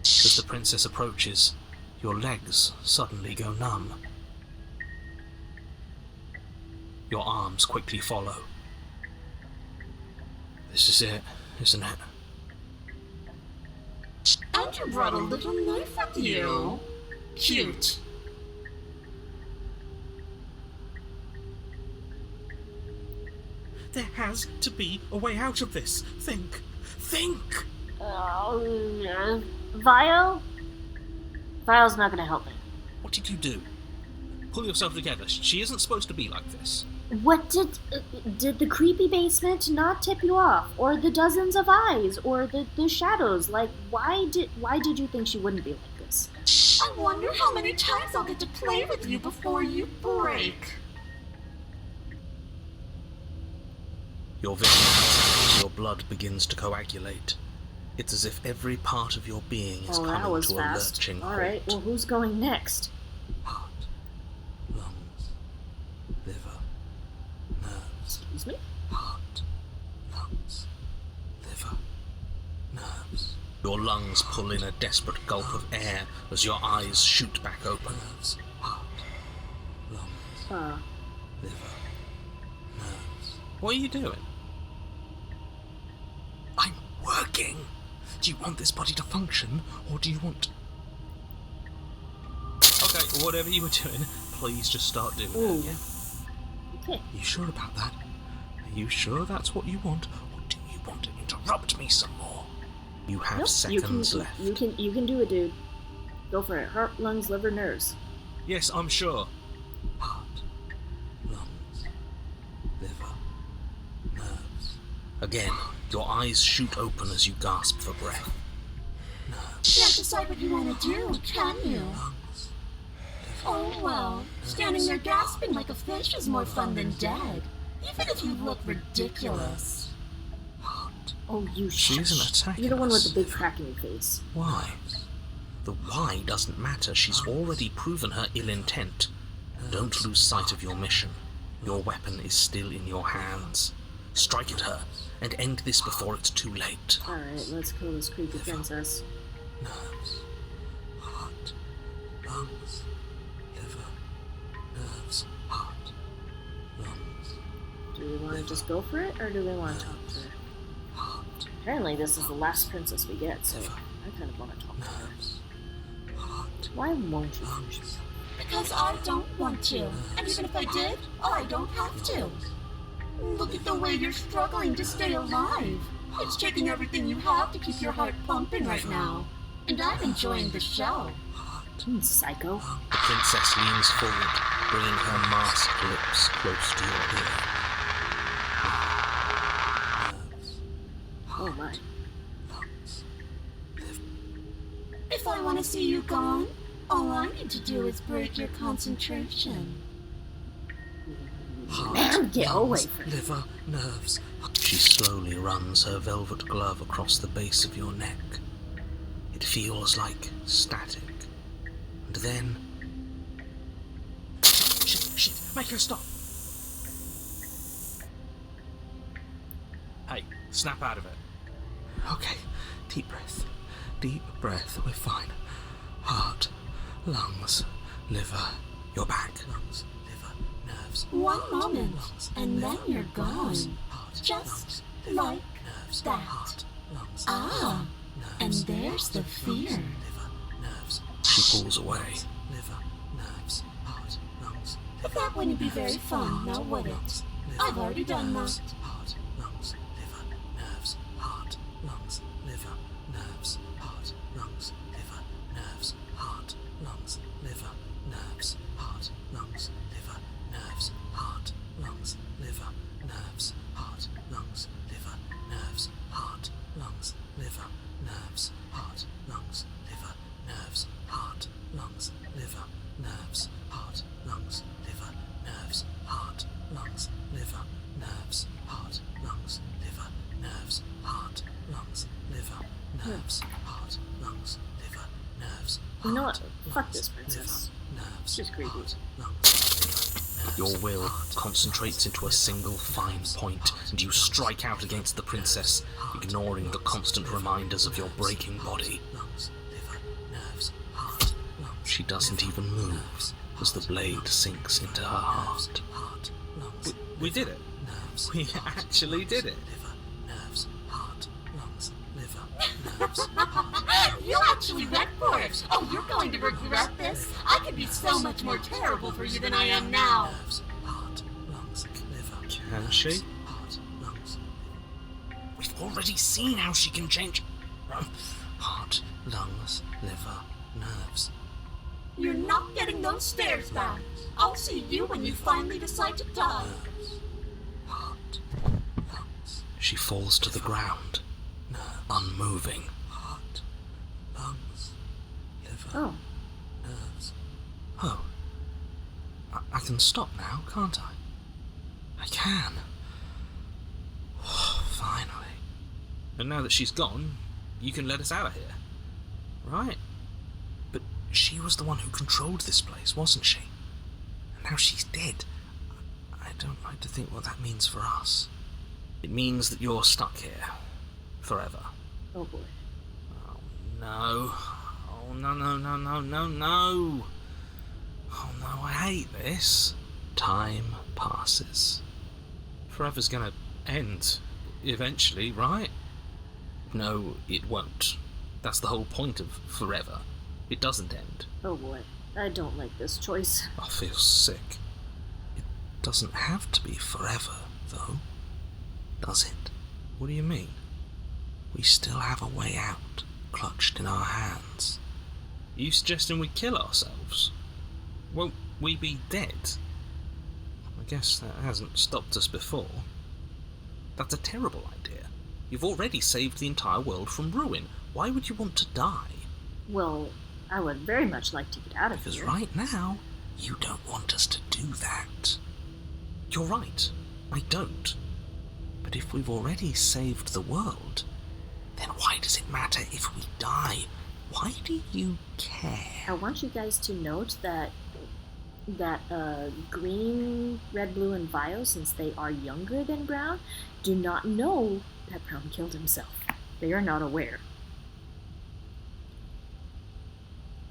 As the princess approaches, your legs suddenly go numb. Your arms quickly follow. This is it, isn't it?
And you brought a little knife with you. Cute.
There has to be a way out of this. Think! Think!
Vile? Vile's not gonna help me.
What did you do? Pull yourself together. She isn't supposed to be like this.
What did the creepy basement not tip you off? Or the dozens of eyes? Or the shadows? Like, why did you think she wouldn't be like this?
I wonder how many times I'll get to play with you before you break.
Your vision as your blood begins to coagulate. It's as if every part of your being is
Oh, that
coming
was
to
fast.
a lurching
Alright, well,
halt.
who's going next?
Heart, lungs, liver, nerves.
Excuse me?
Heart, lungs, liver, nerves. Your lungs pull in a desperate gulp of air as your eyes shoot back open. Nerves, heart, lungs, liver, nerves. What are you doing? I'm working. Do you want this body to function, or do you want... Okay, whatever you were doing, please just start doing
Ooh.
it, yeah?
Okay.
You sure about that? Are you sure that's what you want, or do you want to interrupt me some more? You have
Nope,
seconds left.
You can do it, dude. Go for it. Heart, lungs, liver, nerves.
Yes, I'm sure. Heart, lungs, liver, nerves. Again, your eyes shoot open as you gasp for breath. Nerves,
Can't decide what you want to do, can you?
lungs,
Oh well, standing there gasping like a fish is more fun than dead, even if you look ridiculous.
heart.
Oh, you
She isn't
shush.
attacking
You're the one with
us.
the big crack in your face.
Why? The why doesn't matter. She's already proven her ill intent. Don't lose sight of your mission. Your weapon is still in your hands. Strike at her and end this before it's too late.
Alright, let's kill this creepy princess.
Nerves, heart, lungs, liver, nerves, heart, lungs,
Do we want to just go for it, or do we want to talk to her?
heart,
Apparently this is the last princess we get, so I kind of want to talk to her.
nerves, heart,
Why won't you finish yourself?
Because I don't want to. And even if I did, I don't have to. Look at the way you're struggling to stay alive. It's taking everything you have to keep your heart pumping right now. And I'm enjoying the show.
Psycho.
The princess leans forward, bringing her masked lips close to your ear. Nerves,
Oh my.
lungs, liver.
If I want to see you gone, all I need to do is break your concentration.
Man, get away from me.
Liver, nerves. She slowly runs her velvet glove across the base of your neck. It feels like static. And then... Shit, make her stop! Hey, snap out of it. Okay, deep breath, we're fine. Heart, lungs, liver, you're back. Lungs, liver, nerves.
One
heart,
moment,
lungs,
and then
liver,
you're
nerves,
gone.
heart,
Just
lungs,
like
nerves,
that.
heart, lungs,
Ah, and
nerves,
there's the
heart,
fear.
lungs, liver, nerves. She pulls away. Liver, nerves, heart, lungs,
But
liver,
that wouldn't be very
nerves,
fun,
heart,
now would it?
lungs, liver,
I've already done
nerves,
that.
Heart, lungs, liver, nerves, heart, lungs, liver, nerves, heart, lungs, liver, nerves, heart, lungs, liver, nerves, heart, lungs, liver, nerves, heart, lungs, liver, nerves, heart, lungs, liver, nerves, heart, lungs, liver, nerves, heart, lungs, liver, nerves, heart, lungs, liver, nerves, heart, lungs, liver, nerves, heart, lungs, liver, nerves, heart, lungs, liver, nerves, heart, lungs, liver, nerves, heart, lungs, liver, nerves.
You know what?
heart,
Fuck
lungs,
this princess.
liver, nerves,
She's creepy.
heart, lungs, liver, nerves. Your will concentrates into a single fine point, and you strike out against the princess, ignoring the constant reminders of your breaking body. Lungs, liver, nerves, heart, lungs. She doesn't even move as the blade sinks into her heart. We did it. Nerves. We actually did it. Liver, nerves, heart, lungs, liver, nerves, heart.
You actually went for it! Oh, you're going to regret this! I could be so much more terrible for you than I am now!
Nerves, heart, lungs, liver. Can she? Heart, lungs. We've already seen how she can change. Heart, lungs, liver, nerves.
You're not getting those stairs back! I'll see you when you finally decide to die!
Nerves, heart, lungs. She falls to the ground, unmoving. Heart, lungs, liver,
Oh,
nerves. Oh. I can stop now, can't I? I can. Finally. And now that she's gone, you can let us out of here. Right? But she was the one who controlled this place, wasn't she? And now she's dead. I don't like to think what that means for us. It means that you're stuck here. Forever.
oh boy.
Oh, no. Oh, no. Oh, no, I hate this. Time passes. Forever's gonna end. Eventually, right? No, it won't. That's the whole point of forever. It doesn't end.
Oh boy. I don't like this choice.
I feel sick. It doesn't have to be forever, though. Does it? What do you mean? We still have a way out, clutched in our hands. You suggesting we kill ourselves? Won't we be dead? I guess that hasn't stopped us before. That's a terrible idea. You've already saved the entire world from ruin. Why would you want to die?
Well, I would very much like to get out of
Because
here.
right now, you don't want us to do that. You're right, I don't. But if we've already saved the world, then why does it matter if we die? Why do you care?
I want you guys to note that green, red, blue, and Vio, since they are younger than Brown, do not know that Brown killed himself. They are not aware.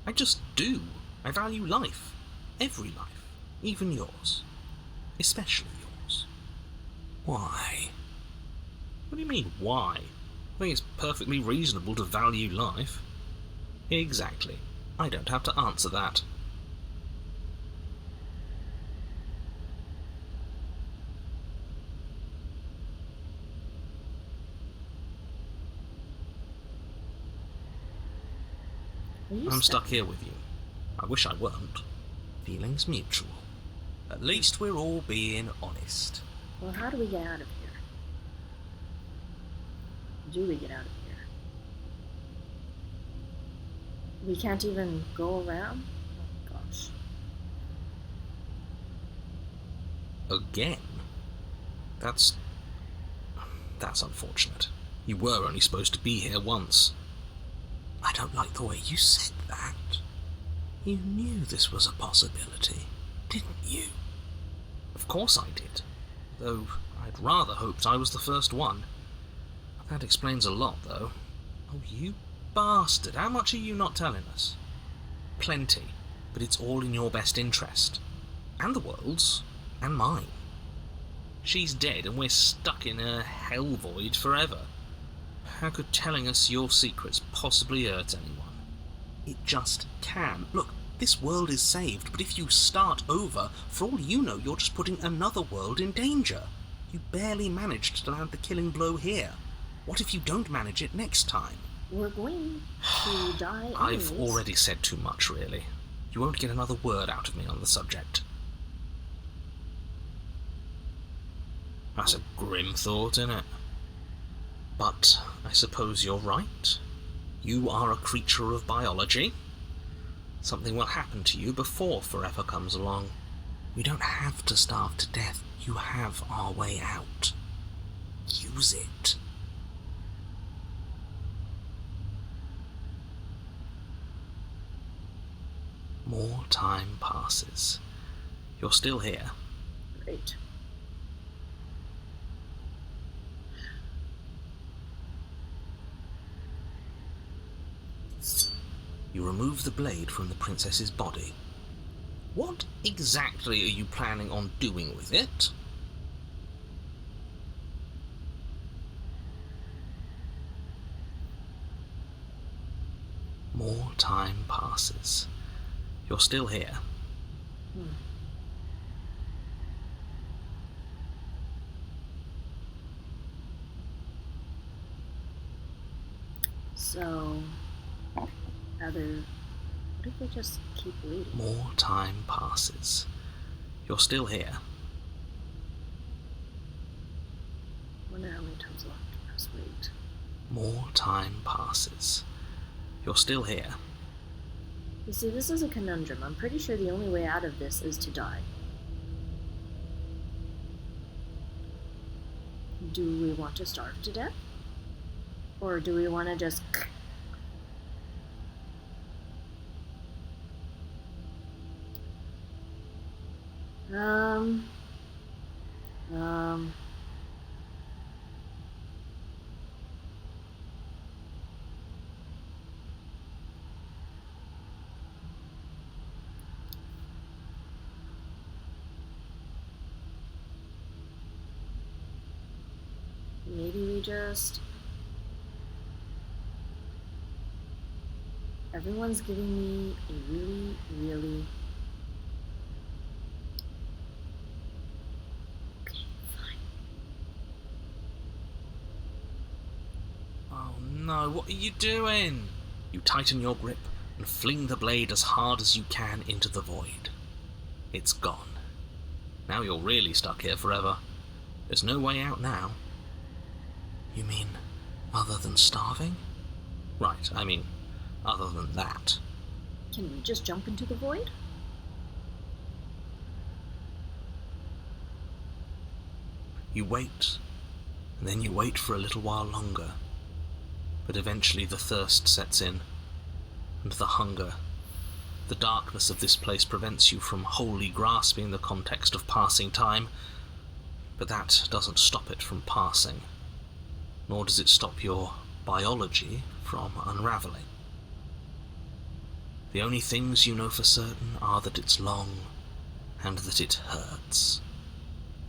I just do. I value life. Every life. Even yours. Especially yours. Why? What do you mean, why? I think it's perfectly reasonable to value life. Exactly. I don't have to answer that. I'm stuck here with you. I wish I weren't. Feelings mutual. At least we're all being honest.
Well, how do we get out of here? Do we get out of here? We can't even go around? Oh, gosh.
Again? That's unfortunate. You were only supposed to be here once. I don't like the way you said that. You knew this was a possibility, didn't you? Of course I did. Though I'd rather hoped I was the first one. That explains a lot, though. Oh, you bastard. How much are you not telling us? Plenty. But it's all in your best interest. And the world's. And mine. She's dead and we're stuck in a hell void forever. How could telling us your secrets possibly hurt anyone? It just can. Look, this world is saved, but if you start over, for all you know, you're just putting another world in danger. You barely managed to land the killing blow here. What if you don't manage it next time?
We're going to die anyways.
I've already said too much, really. You won't get another word out of me on the subject. That's a grim thought, innit? But I suppose you're right. You are a creature of biology. Something will happen to you before forever comes along. We don't have to starve to death. You have our way out. Use it. More time passes. You're still here.
Great.
You remove the blade from the princess's body. What exactly are you planning on doing with it? More time passes. You're still here.
So, what if we just keep waiting?
More time passes. You're still here.
Wonder how many times I'll have to press wait.
More time passes. You're still here.
You see, this is a conundrum. I'm pretty sure the only way out of this is to die. Do we want to starve to death? Or do we want to just... maybe we just... Everyone's giving me a really, really... Okay, fine.
Oh, No, what are you doing? You tighten your grip and fling the blade as hard as you can into the void. It's gone. Now you're really stuck here forever. There's no way out now. You mean other than starving? Right, I mean other than that.
Can we just jump into the void?
You wait, and then you wait for a little while longer. But eventually the thirst sets in, and the hunger. The darkness of this place prevents you from wholly grasping the context of passing time, but that doesn't stop it from passing, nor does it stop your biology from unraveling. The only things you know for certain are that it's long, and that it hurts.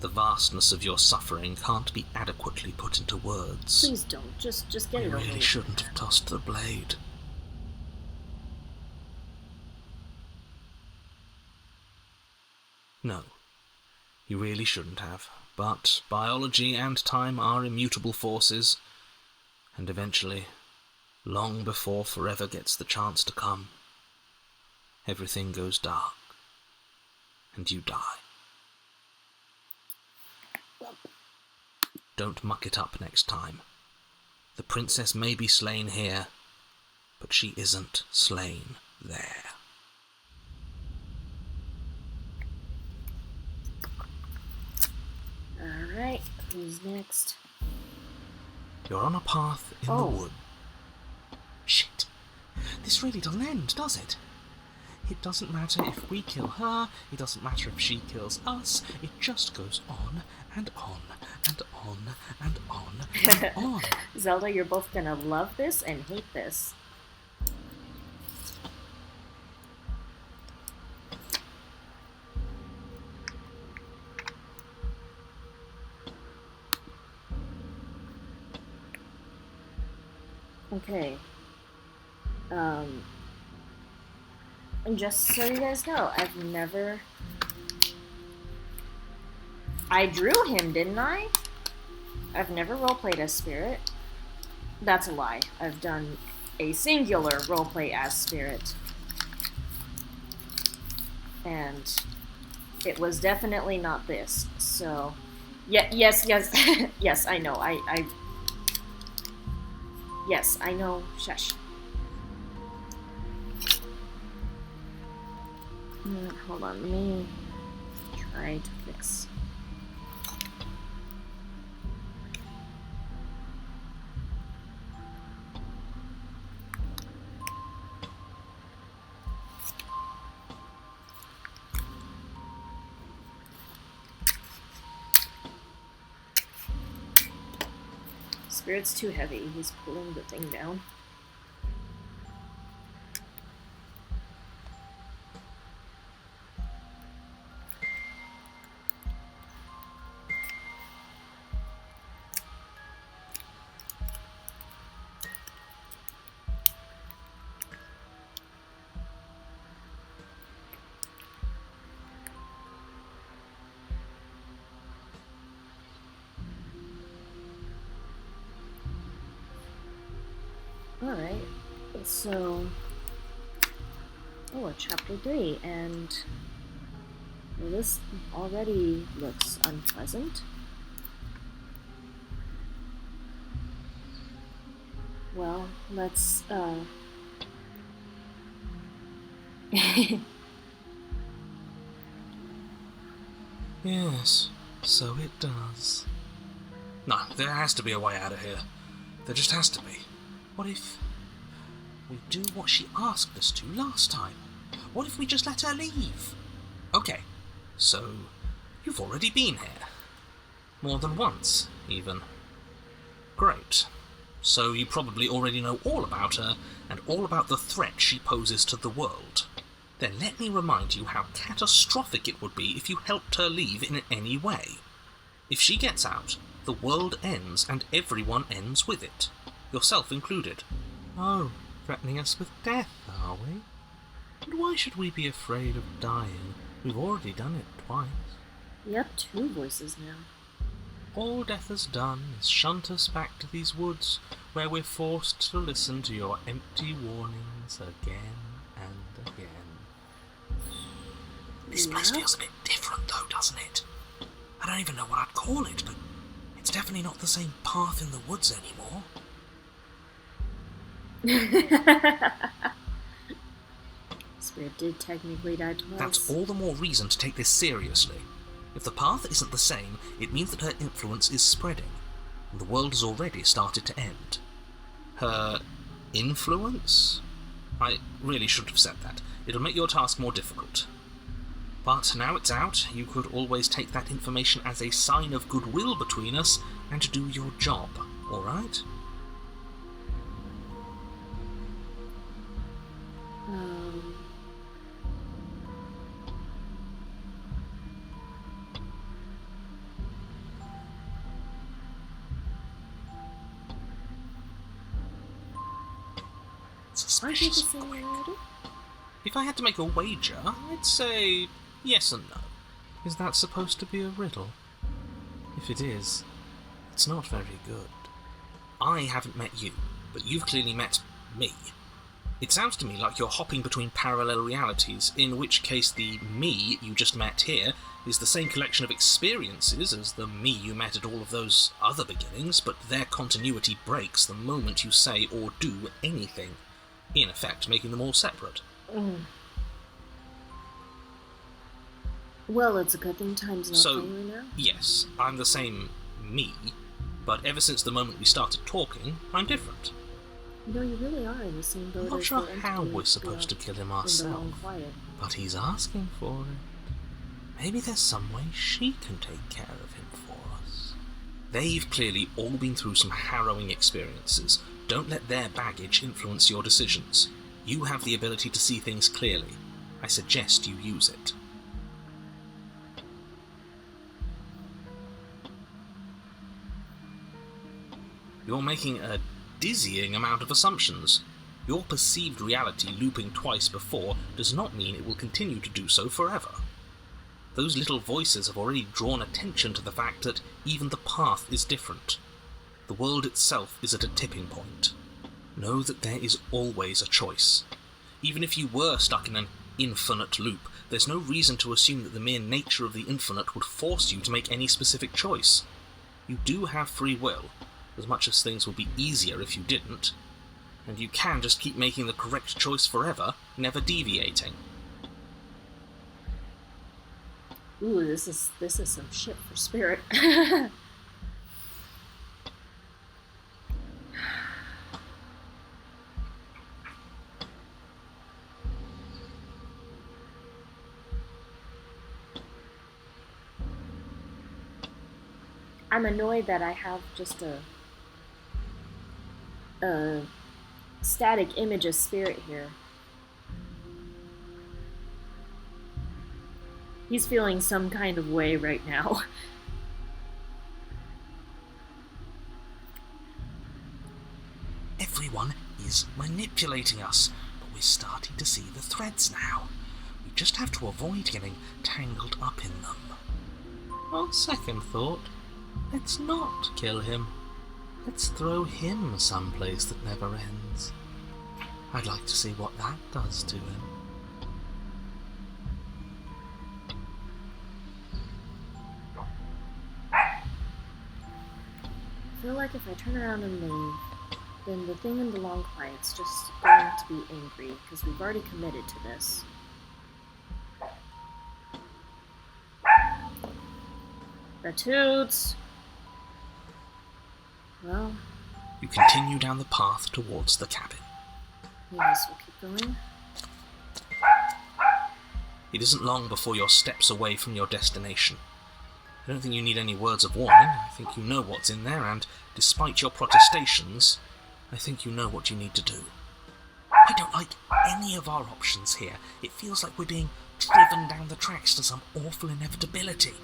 The vastness of your suffering can't be adequately put into words.
Please don't. Just get it
You
over
really
with.
shouldn't have tossed the blade. No, you really shouldn't have. But biology and time are immutable forces, and eventually, long before forever gets the chance to come, everything goes dark, and you die. Don't muck it up next time. The princess may be slain here, but she isn't slain there.
Alright, who's next?
You're on a path in
Oh.
the wood. Shit. This really doesn't end, does it? It doesn't matter if we kill her, it doesn't matter if she kills us, it just goes on and on and on and on and on.
Zelda, you're both gonna love this and hate this. Okay. And just so you guys know, I drew him, didn't I? I've never roleplayed as Spirit. That's a lie. I've done a singular roleplay as Spirit. And it was definitely not this. So, yeah, yes, yes, I know. Yes, I know. Shush. Hold on, let me try to fix. Spirit's too heavy. He's pulling the thing down. Alright, so... Oh, chapter 3, and... Well, this already looks unpleasant. Well, let's,
Yes, so it does. No, there has to be a way out of here. There just has to be. What if we do what she asked us to last time? What if we just let her leave? Okay, so you've already been here. More than once, even. Great. So you probably already know all about her, and all about the threat she poses to the world. Then let me remind you how catastrophic it would be if you helped her leave in any way. If she gets out, the world ends, and everyone ends with it. Yourself included. Oh, threatening us with death, are we? And why should we be afraid of dying? We've already done it twice.
you have two voices now.
all death has done is shunt us back to these woods where we're forced to listen to your empty warnings again and again. This place feels a bit different though, doesn't it? I don't even know what I'd call it, but it's definitely not the same path in the woods anymore.
Spirit did technically die twice.
That's all the more reason to take this seriously. If the path isn't the same, it means that her influence is spreading, and the world has already started to end. Her influence? I really shouldn't have said that. It'll make your task more difficult. But now it's out, you could always take that information as a sign of goodwill between us and do your job, alright? Suspicious quick. If I had to make a wager, I'd say yes and no. Is that supposed to be a riddle? If it is, it's not very good. I haven't met you, but you've clearly met me. It sounds to me like you're hopping between parallel realities, in which case the me you just met here is the same collection of experiences as the me you met at all of those other beginnings, but their continuity breaks the moment you say or do anything, in effect making them all separate.
Well, it's a good thing time's not playing right now.
Yes, I'm the same me, but ever since the moment we started talking, I'm different.
No, you really are in the same boat.
I'm not sure how we're supposed to kill him ourselves, but he's asking for it. Maybe there's some way she can take care of him for us. They've clearly all been through some harrowing experiences. Don't let their baggage influence your decisions. You have the ability to see things clearly. I suggest you use it. You're making a dizzying amount of assumptions. Your perceived reality looping twice before does not mean it will continue to do so forever. Those little voices have already drawn attention to the fact that even the path is different. The world itself is at a tipping point. Know that there is always a choice. Even if you were stuck in an infinite loop, there's no reason to assume that the mere nature of the infinite would force you to make any specific choice. You do have free will, as much as things would be easier if you didn't, and you can just keep making the correct choice forever, never deviating.
Ooh, this is some shit for Spirit. I'm annoyed that I have just a static image of Spirit here. He's feeling some kind of way right now.
Everyone is manipulating us, but we're starting to see the threads now. We just have to avoid getting tangled up in them. On second thought, let's not kill him. Let's throw him someplace that never ends. I'd like to see what that does to him.
I feel like if I turn around and leave, then the thing in the long quiet's just going to be angry, because we've already committed to this. Ratoots! Well...
You continue down the path towards the cabin.
Yes, we'll keep going.
It isn't long before you're steps away from your destination. I don't think you need any words of warning. I think you know what's in there, and despite your protestations, I think you know what you need to do. I don't like any of our options here. It feels like we're being driven down the tracks to some awful inevitability.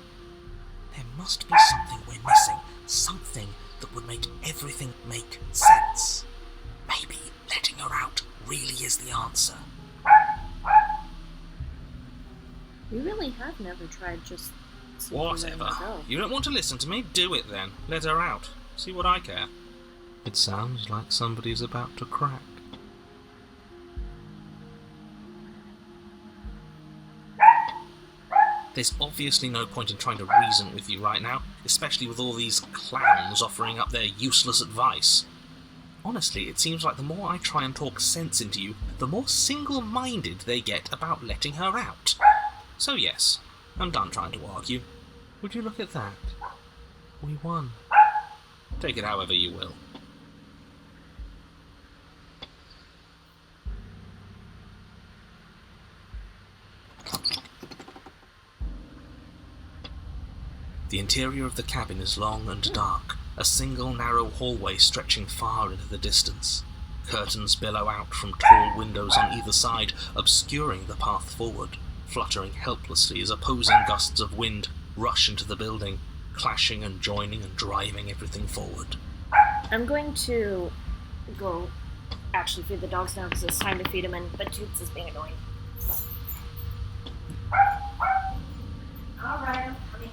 There must be something we're missing, something that would make everything make sense. Maybe letting her out really is the answer.
We really have never tried just So you
Whatever.
let her go.
You don't want to listen to me? Do it then. Let her out. See what I care. It sounds like somebody's about to crack. There's obviously no point in trying to reason with you right now, especially with all these clowns offering up their useless advice. Honestly, it seems like the more I try and talk sense into you, the more single-minded they get about letting her out. So yes, I'm done trying to argue. Would you look at that? We won. Take it however you will. The interior of the cabin is long and dark, a single narrow hallway stretching far into the distance. Curtains billow out from tall windows on either side, obscuring the path forward, fluttering helplessly as opposing gusts of wind rush into the building, clashing and joining and driving everything forward.
I'm going to go actually feed the dogs now because it's time to feed them, but Toots is being annoying. Alright, I'm coming.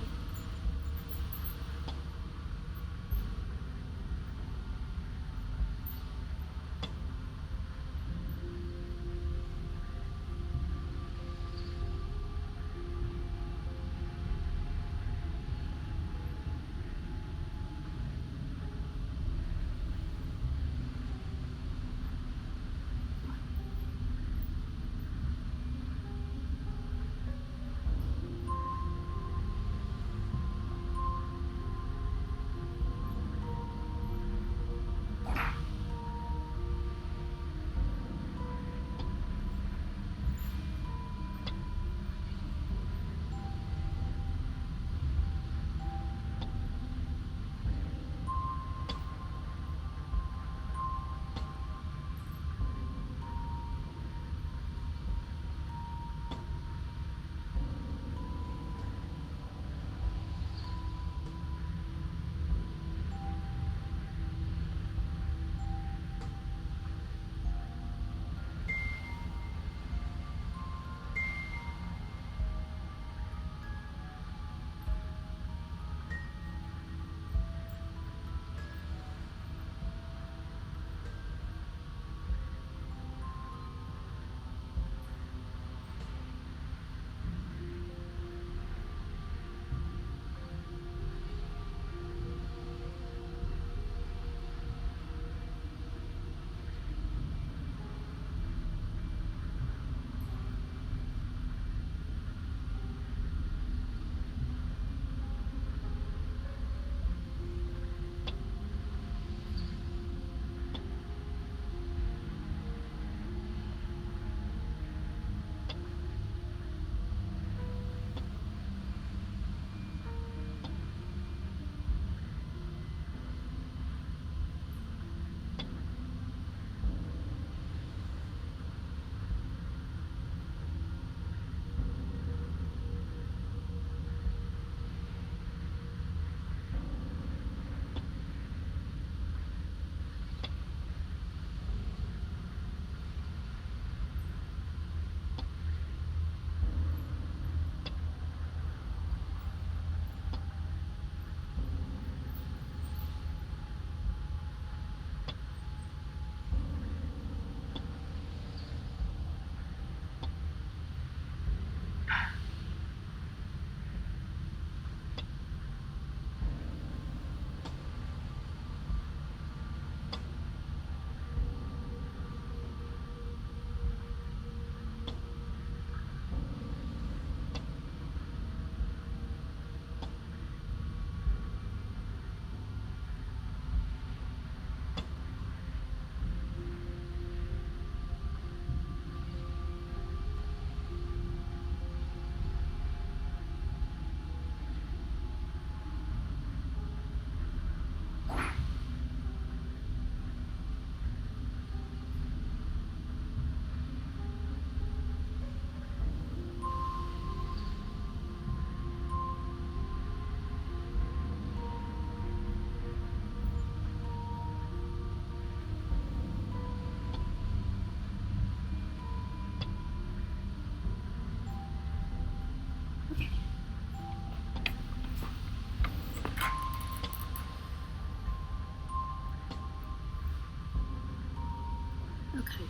Okay.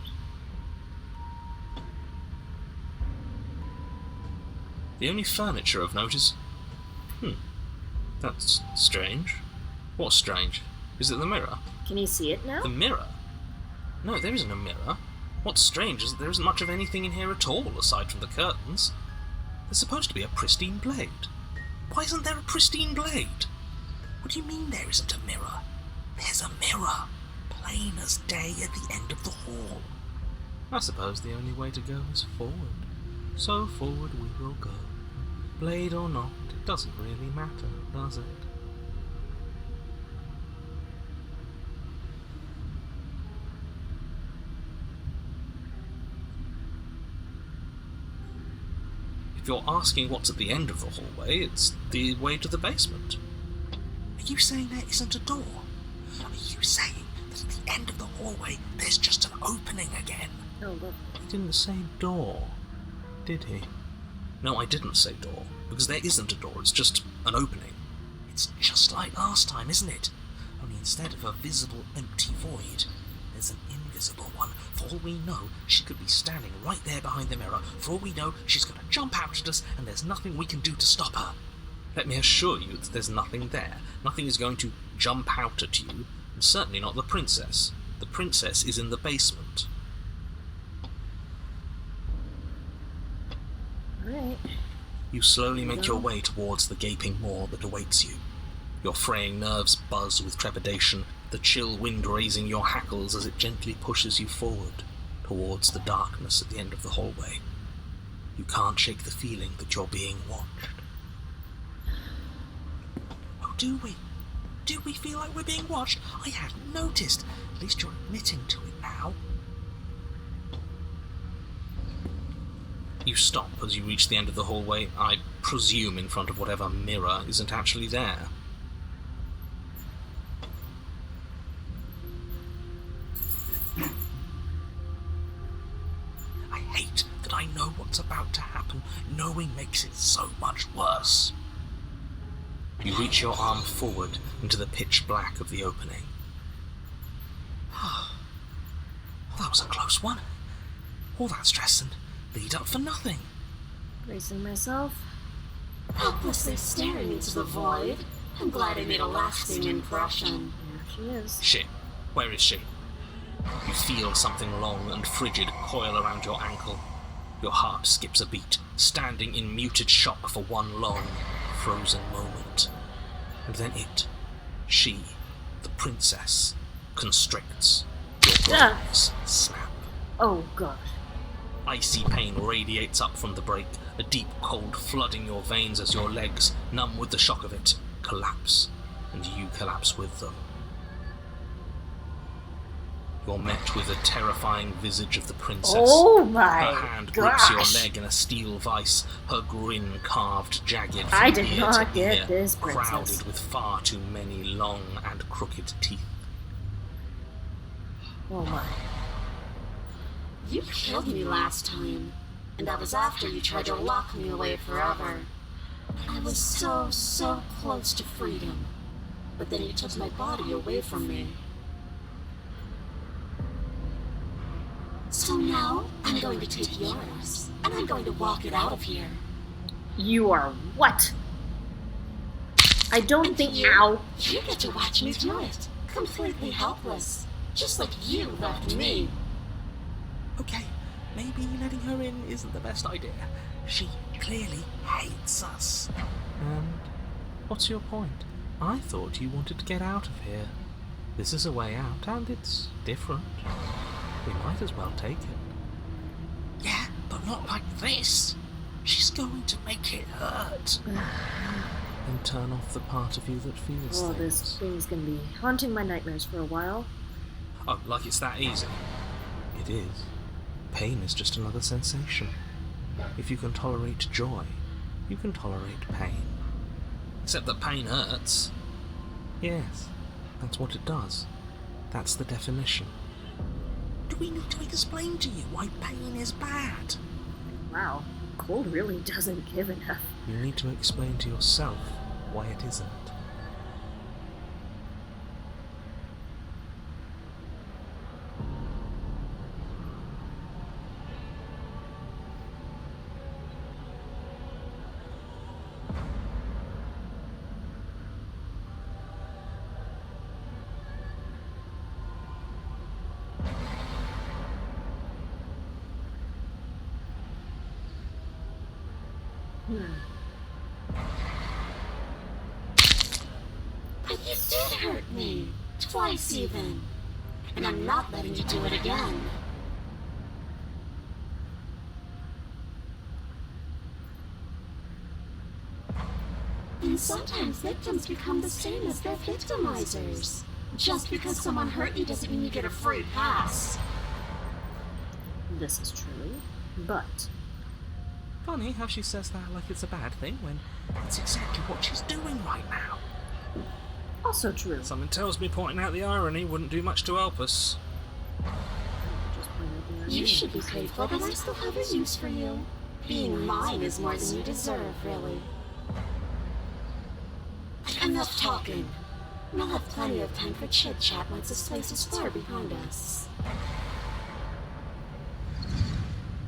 The only furniture of note is... That's strange. What's strange? Is it the mirror?
Can you see it now?
The mirror? No, there isn't a mirror. What's strange is that there isn't much of anything in here at all, aside from the curtains. There's supposed to be a pristine blade. Why isn't there a pristine blade? What do you mean there isn't a mirror? There's a mirror, plain as day at the end of the hall. I suppose the only way to go is forward. So forward we will go. Blade or not, it doesn't really matter, does it? If you're asking what's at the end of the hallway, it's the way to the basement. Are you saying there isn't a door? Are you saying that at the end of the hallway there's just an opening again?
Oh, look.
He didn't say door, did he? No, I didn't say door, because there isn't a door, it's just an opening. It's just like last time, isn't it? Only instead of a visible empty void, there's an invisible one. For all we know, she could be standing right there behind the mirror. For all we know, she's going to jump out at us, and there's nothing we can do to stop her. Let me assure you that there's nothing there. Nothing is going to jump out at you, and certainly not the princess. The princess is in the basement.
Alright.
You slowly make your way towards the gaping maw that awaits you. Your fraying nerves buzz with trepidation, the chill wind raising your hackles as it gently pushes you forward, towards the darkness at the end of the hallway. You can't shake the feeling that you're being watched. Oh, do we? Do we feel like we're being watched? I hadn't noticed. At least you're admitting to it now. You stop as you reach the end of the hallway, I presume in front of whatever mirror isn't actually there. I hate that I know what's about to happen. Knowing makes it so much worse. You reach your arm forward into the pitch black of the opening. That was a close one. All that stress and lead up for nothing.
Bracing myself.
Helplessly staring into the void. I'm glad I made a lasting impression.
There she is.
Shit. Where is she? You feel something long and frigid coil around your ankle. Your heart skips a beat, standing in muted shock for one long, frozen moment. And then she, the princess, constricts. Your bones snap.
Oh, God.
Icy pain radiates up from the break, a deep cold flooding your veins as your legs, numb with the shock of it, collapse, and you collapse with them. You're met with the terrifying visage of the princess.
Oh my
Her hand grips
gosh.
your leg in a steel vice, her grin carved jagged from
I did
ear
not
to ear,
get this, princess.
crowded with far too many long and crooked teeth.
Oh my.
You killed me last time, and that was after you tried to lock me away forever. I was so close to freedom, but then you took my body away from me. So now, I'm going to take yours, and I'm going to walk it out of here.
You are what? I don't
And
think.
you,
Ow.
You get to watch me do it, completely helpless, just like you left me.
Okay, maybe letting her in isn't the best idea. She clearly hates us. And what's your point? I thought you wanted to get out of here. This is a way out, and it's different. We might as well take it. Yeah, but not like this. She's going to make it hurt. And turn off the part of you that feels
Well,
things.
this thing's gonna be haunting my nightmares for a while.
Oh, like it's that easy? It is. Pain is just another sensation. If you can tolerate joy, you can tolerate pain. Except that pain hurts. Yes, that's what it does. That's the definition. Do we need to explain to you why pain is bad?
Wow, cold really doesn't give enough.
You need to explain to yourself why it isn't.
But you did hurt me. Twice even. And I'm not letting you do it again. And sometimes victims become the same as their victimizers. Just because someone hurt you doesn't mean you get a free pass.
This is true, but
Funny how she says that like it's a bad thing when it's exactly what she's doing right now.
also true.
Something tells me pointing out the irony wouldn't do much to help us.
Just point out the
You
irony.
should be grateful that I still have a use for you. Being mine is more than you deserve, really. Enough talking. We'll have plenty of time for chit-chat once this place is far behind us.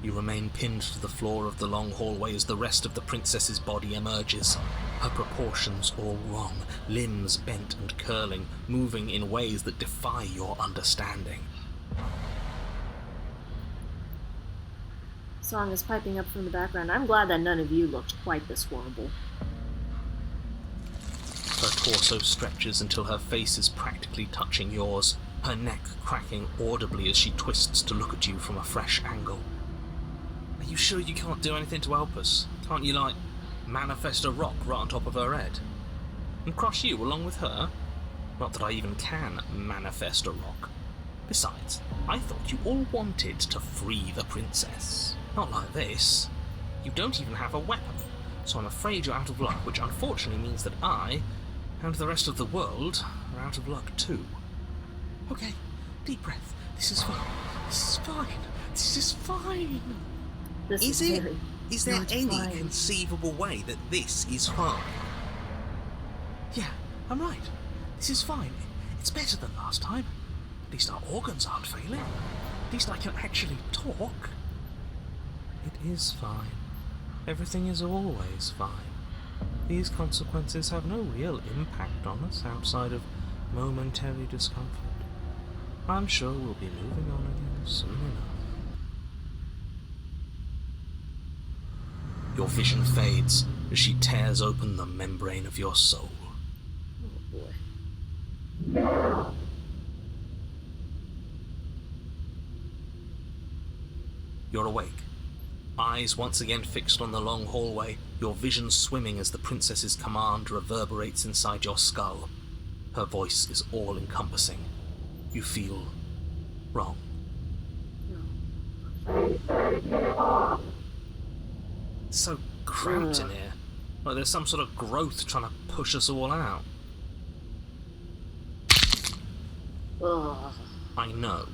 You remain pinned to the floor of the long hallway as the rest of the princess's body emerges. Her proportions all wrong, limbs bent and curling, moving in ways that defy your understanding.
Song is piping up from the background. I'm glad that none of you looked quite this horrible.
Her torso stretches until her face is practically touching yours, her neck cracking audibly as she twists to look at you from a fresh angle. Are you sure you can't do anything to help us? Can't you, like, manifest a rock right on top of her head? And crush you along with her? Not that I even can manifest a rock. Besides, I thought you all wanted to free the princess. Not like this. You don't even have a weapon, so I'm afraid you're out of luck, which unfortunately means that I, and the rest of the world, are out of luck too. Okay, deep breath. This is fine. This is fine. This is fine.
This
Is
is
it?
very
Is there
not
any
fine.
conceivable way that this is fine? Yeah, I'm right. This is fine. It's better than last time. At least our organs aren't failing. At least I can actually talk. It is fine. Everything is always fine. These consequences have no real impact on us outside of momentary discomfort. I'm sure we'll be moving on again soon enough. Your vision fades as she tears open the membrane of your soul.
Oh boy.
You're awake. Eyes once again fixed on the long hallway, your vision swimming as the princess's command reverberates inside your skull. Her voice is all-encompassing. You feel wrong. It's so cramped in here. Like there's some sort of growth trying to push us all out.
Ugh.
I know.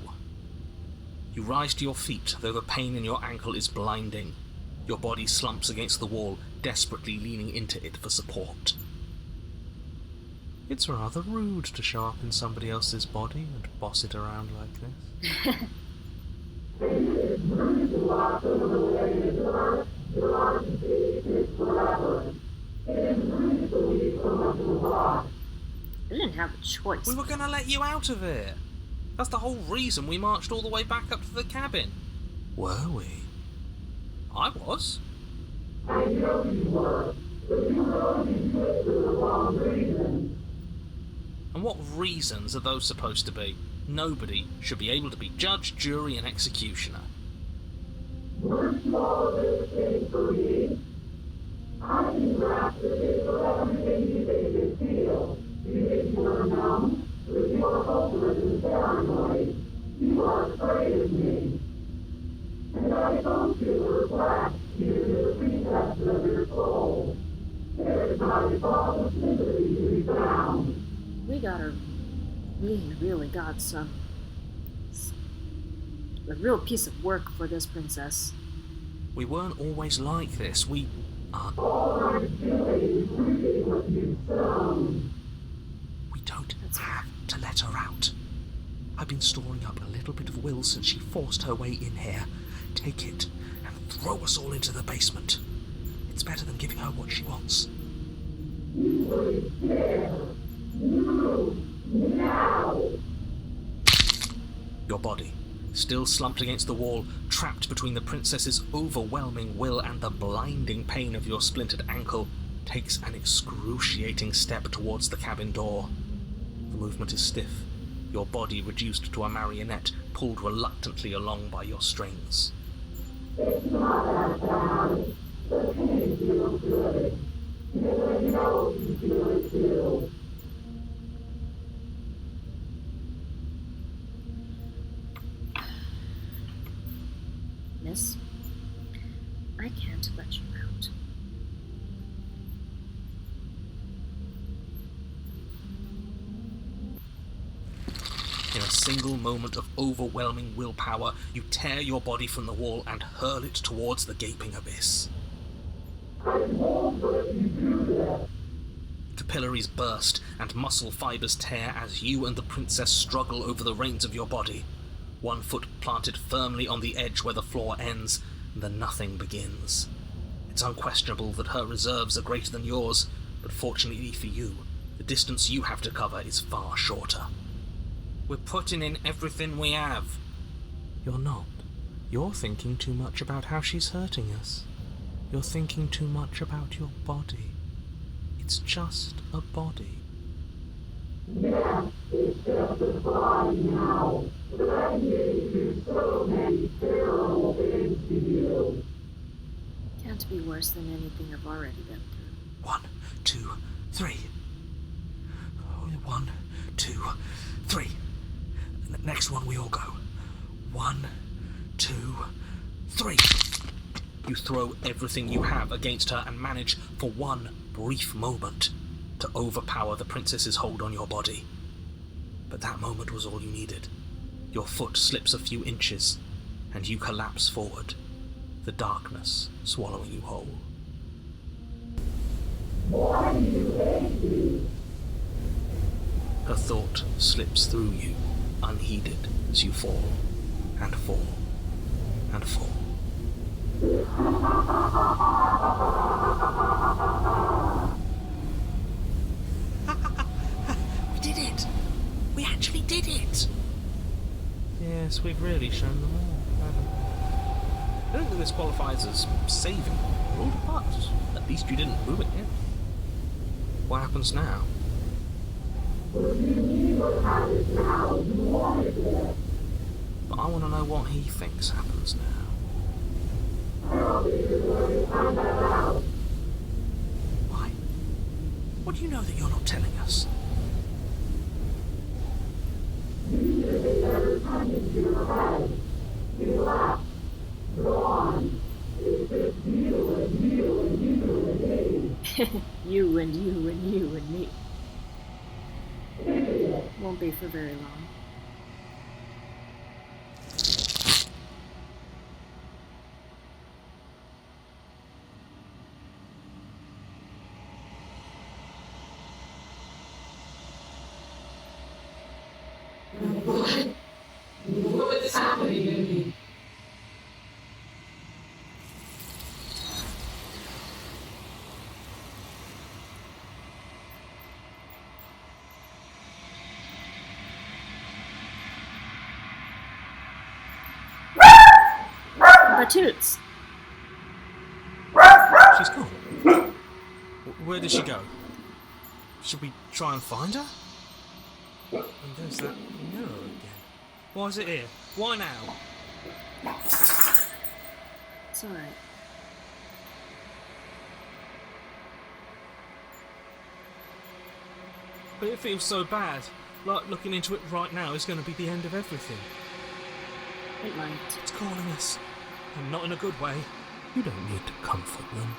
You rise to your feet, though the pain in your ankle is blinding. Your body slumps against the wall, desperately leaning into it for support. It's rather rude to show up in somebody else's body and boss it around like this.
I didn't have a choice.
We were going to let you out of here. That's the whole reason we marched all the way back up to the cabin. Were we? I was.
I know you were, but you were only doing it for the wrong reason.
And what reasons are those supposed to be? Nobody should be able to be judge, jury, and executioner.
Weren't you all a bit thing for me? I didn't grasp it for everything you made it feel. You think you were numb, with your hopeless and paranoid. You are afraid of me. And I don't you reflect into the recesses of your soul. There is not a thought of sympathy to be found.
We really got a real piece of work for this princess.
We weren't always like this. We aren't.
All I'm doing is reading what you've sown.
We don't have to let her out. I've been storing up a little bit of will since she forced her way in here. Take it and throw us all into the basement. It's better than giving her what she wants.
You wouldn't dare. Move now.
Your body, Still slumped against the wall, trapped between the princess's overwhelming will and the blinding pain of your splintered ankle, takes an excruciating step towards the cabin door. The movement is stiff, your body reduced to a marionette, pulled reluctantly along by your strings.
It's not that bad. The pain feels good. I know you feel it too.
Miss, I can't let you out.
In a single moment of overwhelming willpower, you tear your body from the wall and hurl it towards the gaping abyss.
I won't let you do that.
Capillaries burst and muscle fibers tear as you and the princess struggle over the reins of your body. One foot planted firmly on the edge where the floor ends, the nothing begins. It's unquestionable that her reserves are greater than yours, but fortunately for you, the distance you have to cover is far shorter. We're putting in everything we have. You're not. You're thinking too much about how she's hurting us. You're thinking too much about your body. It's just a body.
Yes, it's just a body now. But I gave you so many terrible things to do.
Can't be worse than anything I've already been through.
1, 2, 3. 1, 2, 3. Next one we all go. 1, 2, 3. You throw everything you have against her and manage, for one brief moment, to overpower the princess's hold on your body. But that moment was all you needed. Your foot slips a few inches, and you collapse forward, the darkness swallowing you whole.
Why do you hate me?
Her thought slips through you, unheeded, as you fall, and fall, and fall. We did it! We actually did it! Yes, we've really shown them all, haven't we? I don't think this qualifies as saving the world, but at least you didn't ruin it. What happens now?
What do you mean what happens now? You wanted it.
But I want to know what he thinks happens now.
I don't think you're going to find that out.
Why? What do you know that you're not telling us?
You just say every time into your head. You laugh. Go on. It's just you and you and you and me.
You and you and you and me.
Idiot.
Won't be for very long.
What's happening to me?
Batoots!
She's gone. Where did she go? Should we try and find her? And there's that mirror again. Why is it here? Why now?
It's alright.
But it feels so bad. Like looking into it right now is going to be the end of everything.
It might.
It's calling us. And not in a good way. You don't need to comfort them.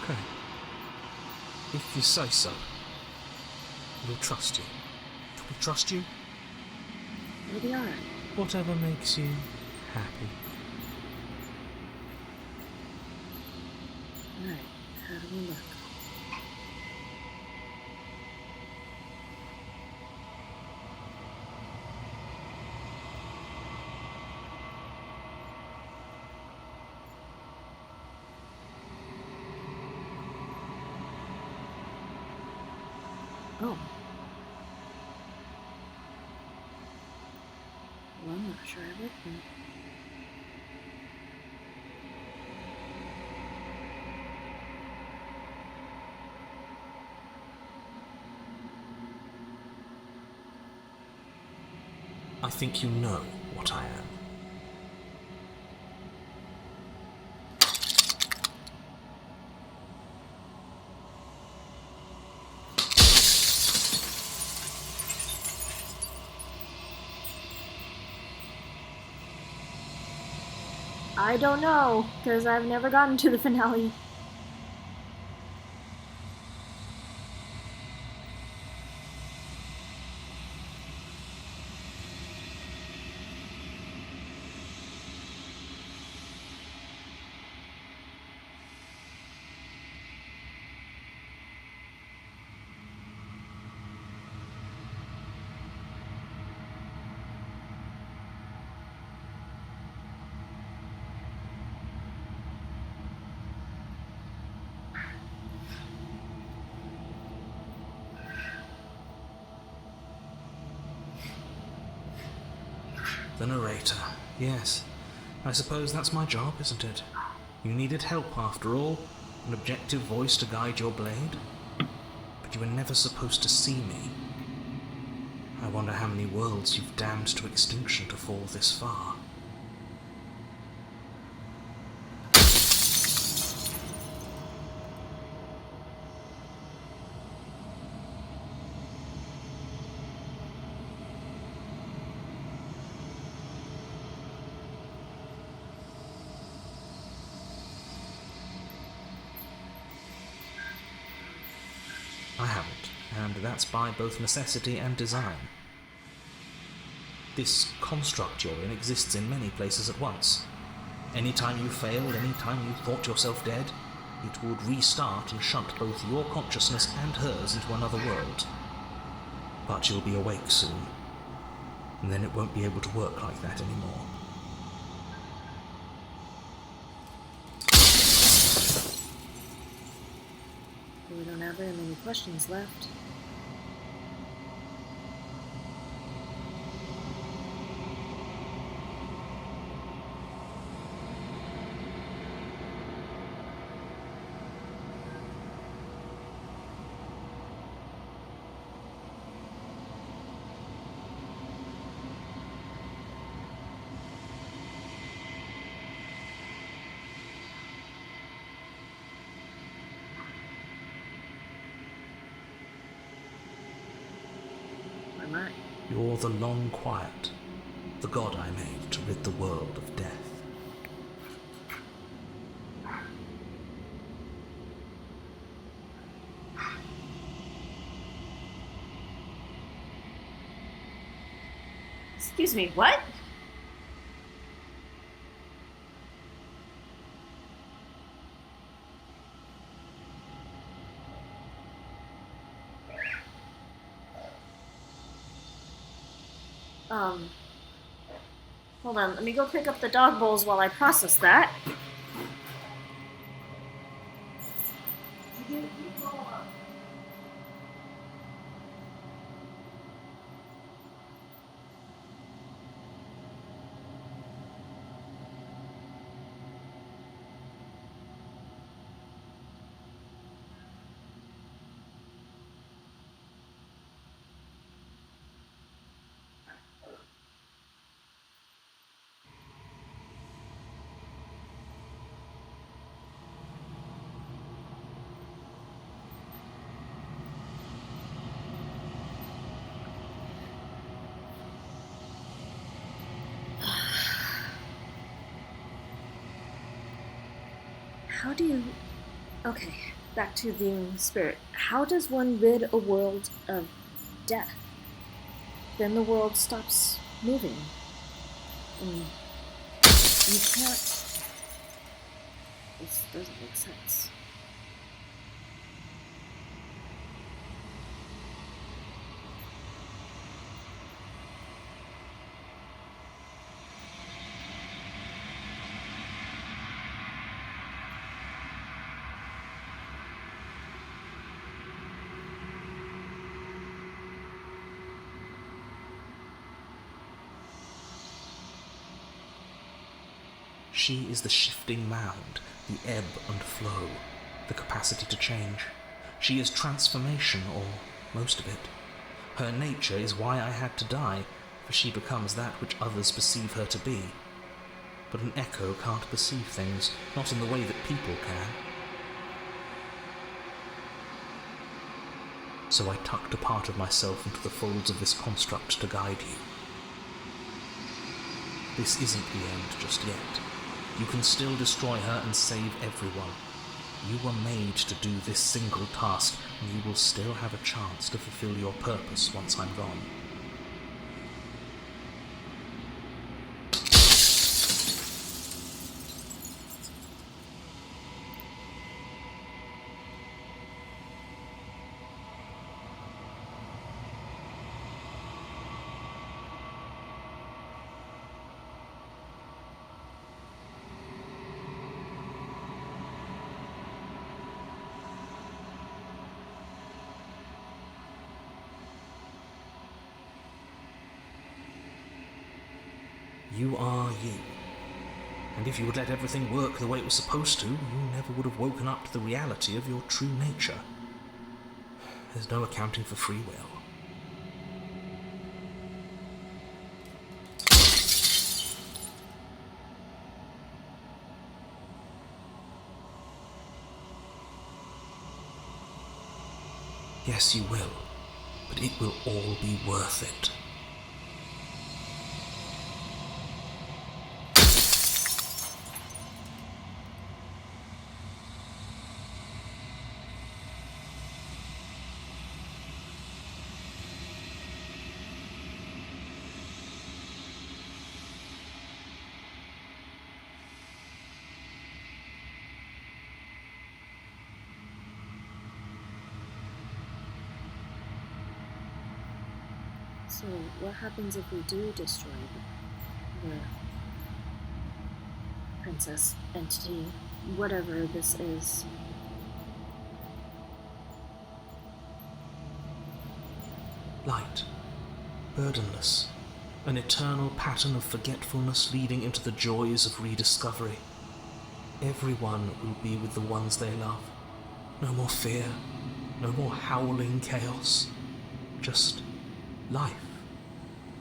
Okay. If you say so, we'll trust you. Can we trust you?
It'll be alright.
Whatever makes you happy.
Alright, how do we look? Oh. Well, I'm not sure I like that.
I think you know what I am.
I don't know, because I've never gotten to the finale.
The narrator. Yes. I suppose that's my job, isn't it? You needed help after all. An objective voice to guide your blade. But you were never supposed to see me. I wonder how many worlds you've damned to extinction to fall this far. I haven't, and that's by both necessity and design. This construct you're in exists in many places at once. Anytime you failed, anytime you thought yourself dead, it would restart and shunt both your consciousness and hers into another world. But you'll be awake soon, and then it won't be able to work like that anymore.
We don't have very many questions left. Am I?
You're the long quiet, the god I made to rid the world of death.
Excuse me, what? Hold on, let me go pick up the dog bowls while I process that. How do you... Okay, back to being spirit. How does one rid a world of death? Then the world stops moving. And you can't... This doesn't make sense.
She is the shifting mound, the ebb and flow, the capacity to change. She is transformation, or most of it. Her nature is why I had to die, for she becomes that which others perceive her to be. But an echo can't perceive things, not in the way that people can. So I tucked a part of myself into the folds of this construct to guide you. This isn't the end just yet. You can still destroy her and save everyone. You were made to do this single task, and you will still have a chance to fulfill your purpose once I'm gone. You are you. And if you would let everything work the way it was supposed to, you never would have woken up to the reality of your true nature. There's no accounting for free will. Yes, you will, but it will all be worth it.
So, what happens if we do destroy the princess entity, whatever this is?
Light, burdenless, an eternal pattern of forgetfulness leading into the joys of rediscovery. Everyone will be with the ones they love. No more fear, no more howling chaos, just life,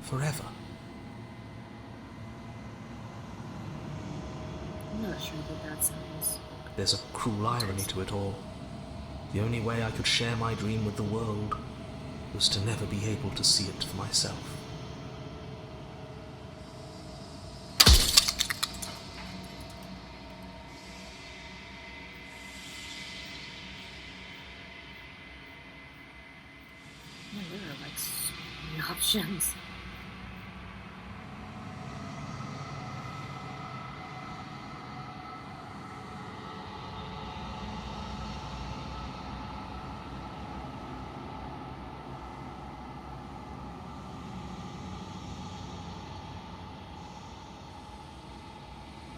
forever.
I'm not sure that sounds...
There's a cruel irony to it all. The only way I could share my dream with the world was to never be able to see it for myself.
Man, there are like so many options.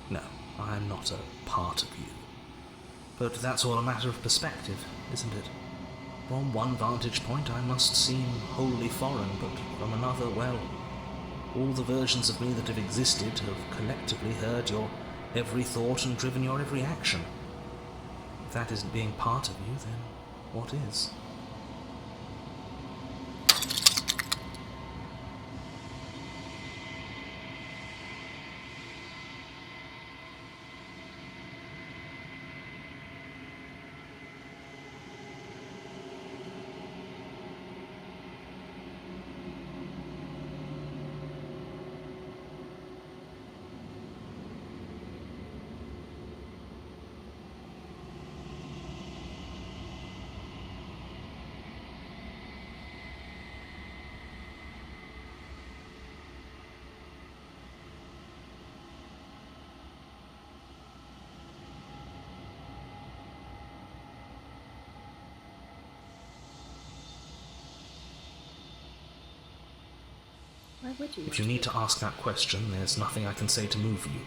No, I am not a part of you. But that's all a matter of perspective, isn't it? From one vantage point I must seem wholly foreign, but from another, well, all the versions of me that have existed have collectively heard your every thought and driven your every action. If that isn't being part of you, then what is?
Why would you?
If you need to ask that question, there's nothing I can say to move you.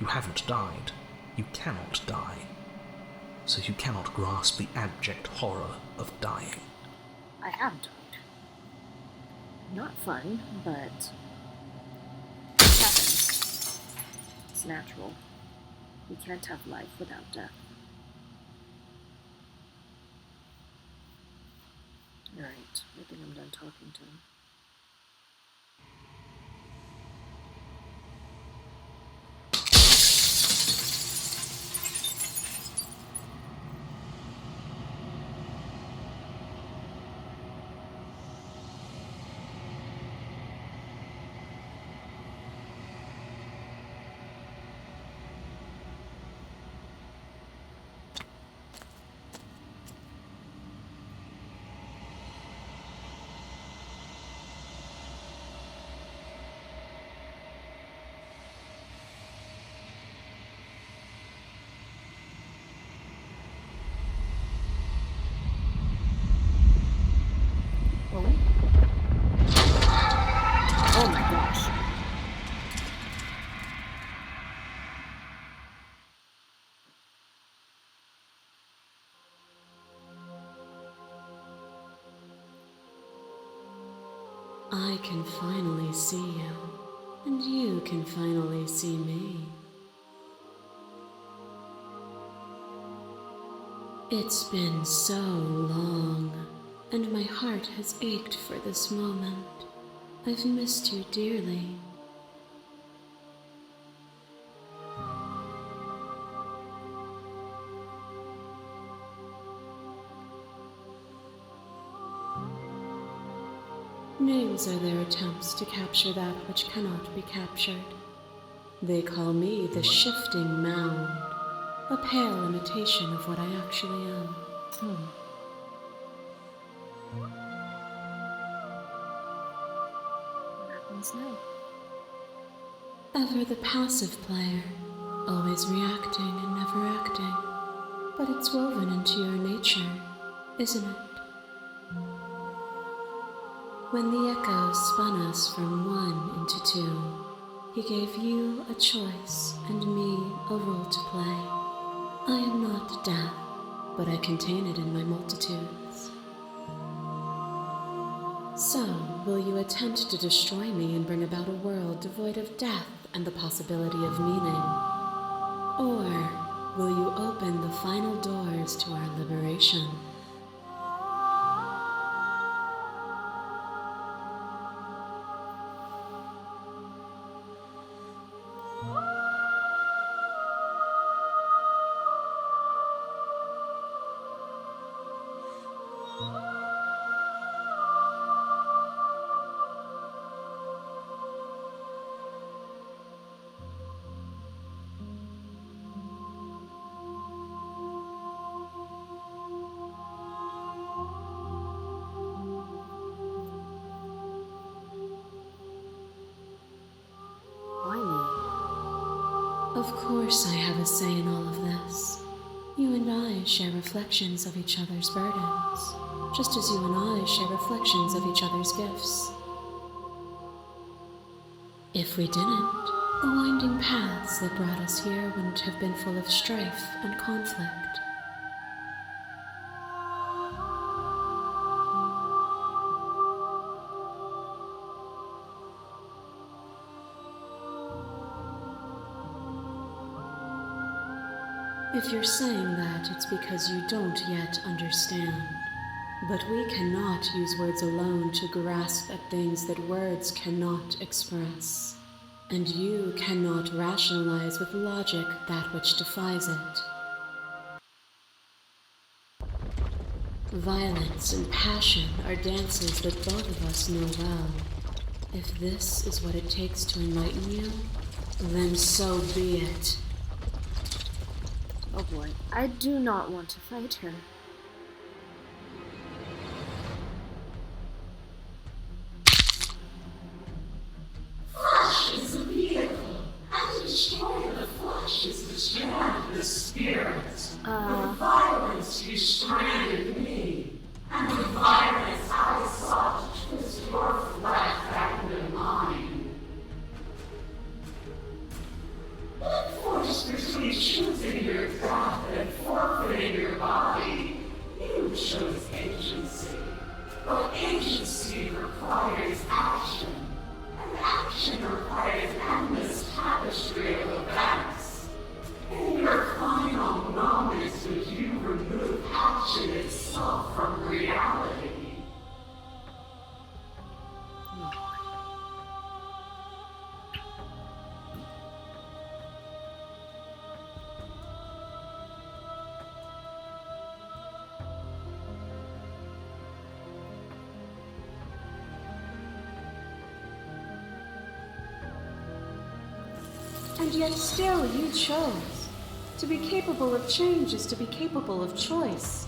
You haven't died. You cannot die. So you cannot grasp the abject horror of dying.
I have died. Not fun, but it happens. It's natural. We can't have life without death. Alright, I think I'm done talking to him. Oh my gosh.
I can finally see you, and you can finally see me. It's been so long, and my heart has ached for this moment. I've missed you dearly. Names are their attempts to capture that which cannot be captured. They call me the shifting mound, a pale imitation of what I actually am.
What happens now?
Ever the passive player, always reacting and never acting. But it's woven into your nature, isn't it? When the echo spun us from one into two, he gave you a choice and me a role to play. I am not death, but I contain it in my multitudes. So, will you attempt to destroy me and bring about a world devoid of death and the possibility of meaning? Or will you open the final doors to our liberation?
Why me?
Of course I have a say in all of this. You and I share reflections of each other's burdens, just as you and I share reflections of each other's gifts. If we didn't, the winding paths that brought us here wouldn't have been full of strife and conflict. If you're saying that, it's because you don't yet understand. But we cannot use words alone to grasp at things that words cannot express. And you cannot rationalize with logic that which defies it. Violence and passion are dances that both of us know well. If this is what it takes to enlighten you, then so be it.
Oh boy, I do not want to fight her.
Flesh is a vehicle, and to destroy the flesh is to strand the spirit. With violence you stranded me, and with violence I sought to twist your flesh back into mine. But forced between choosing your death and forfeiting your body, you chose agency. But agency requires action. And action requires endless tapestry of the back.
And yet still you chose. To be capable of change is to be capable of choice.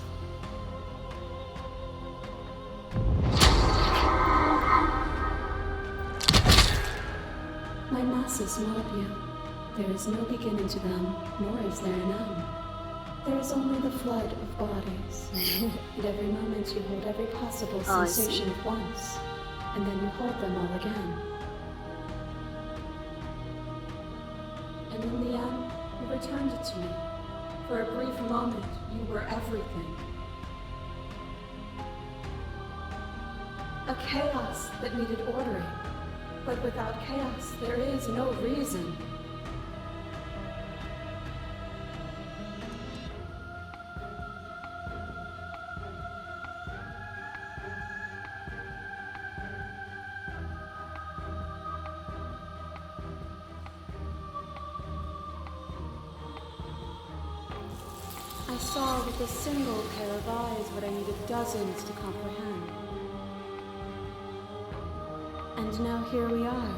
My masses mob you. There is no beginning to them, nor is there an end. There is only the flood of bodies. At every moment you hold every possible
Oh, I
sensation
see.
at once, and then you hold them all again. And in the end, you returned it to me. For a brief moment, you were everything. A chaos that needed ordering. But without chaos, there is no reason. I saw with a single pair of eyes what I needed dozens to comprehend. And now here we are,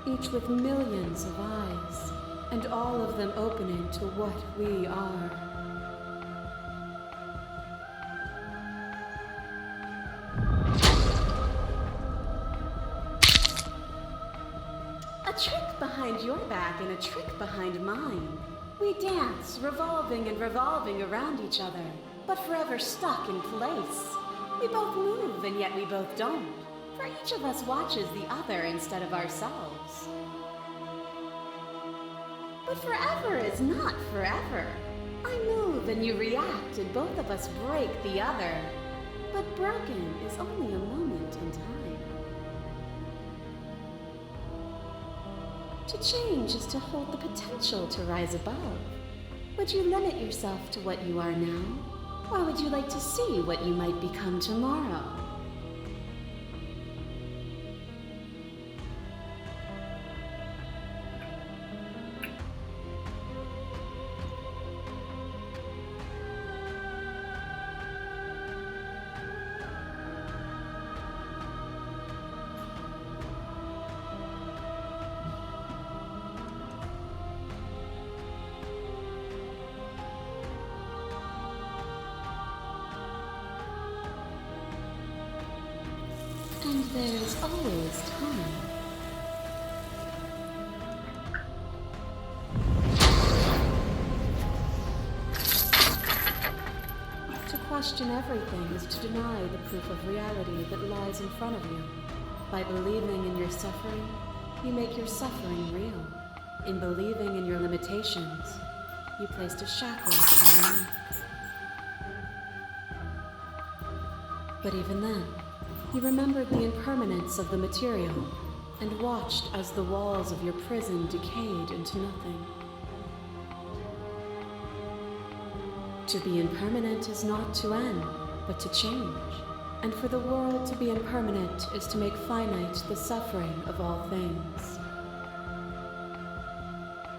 each with millions of eyes, and all of them opening to what we are. A trick behind your back and a trick behind mine. We dance, revolving and revolving around each other, but forever stuck in place. We both move, and yet we both don't. For each of us watches the other instead of ourselves. But forever is not forever. I move and you react, and both of us break the other. But broken is only a moment in time. To change is to hold the potential to rise above. Would you limit yourself to what you are now? Or would you like to see what you might become tomorrow? And there's always time. To question everything is to deny the proof of reality that lies in front of you. By believing in your suffering, you make your suffering real. In believing in your limitations, you placed a shackle on your neck. But even then, you remembered the impermanence of the material and watched as the walls of your prison decayed into nothing. To be impermanent is not to end, but to change. And for the world to be impermanent is to make finite the suffering of all things.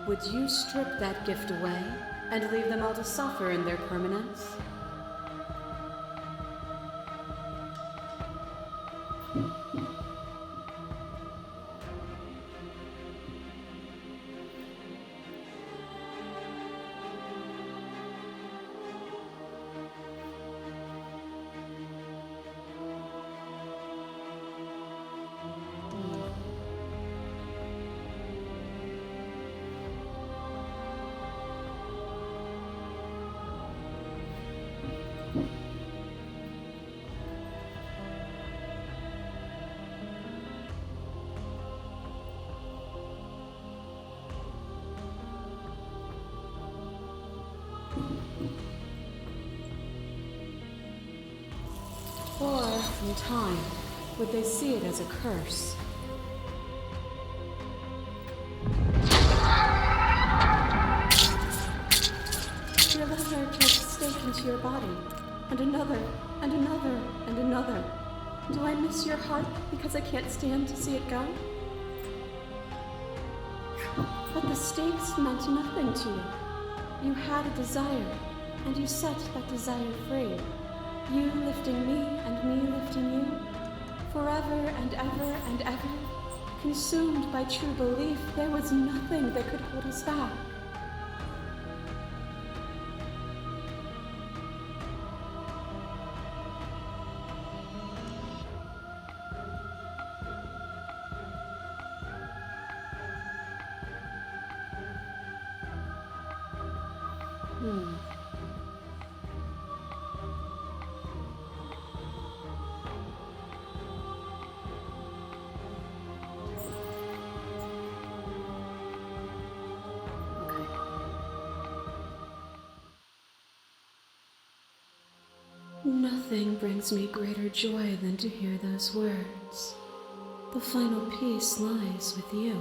Would you strip that gift away and leave them all to suffer in their permanence? Or, in time, would they see it as a curse? Your letter drove a stake into your body, and another, and another, and another. Do I miss your heart because I can't stand to see it go? But the stakes meant nothing to you. You had a desire, and you set that desire free. You lifting me and me lifting you, forever and ever and ever, Consumed by true belief, there was nothing that could hold us back.
Hmm. Okay.
Nothing brings me greater joy than to hear those words. The final piece lies with you.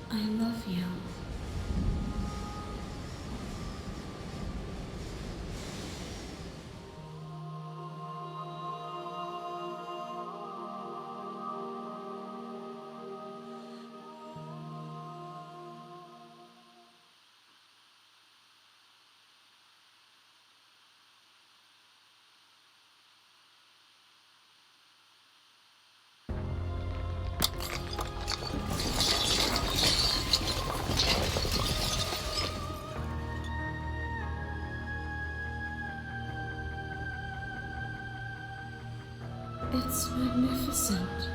I love you. It's magnificent.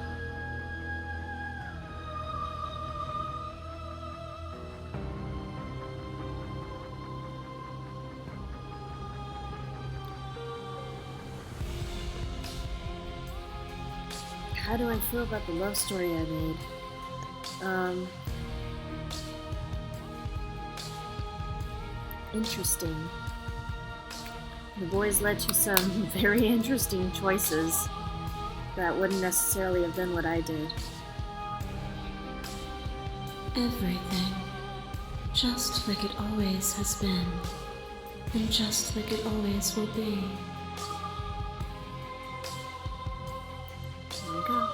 How do I feel about the love story I made? Interesting. The boys led to some very interesting choices that wouldn't necessarily have been what I did.
Everything. Just like it always has been. And just like it always will be.
There you go.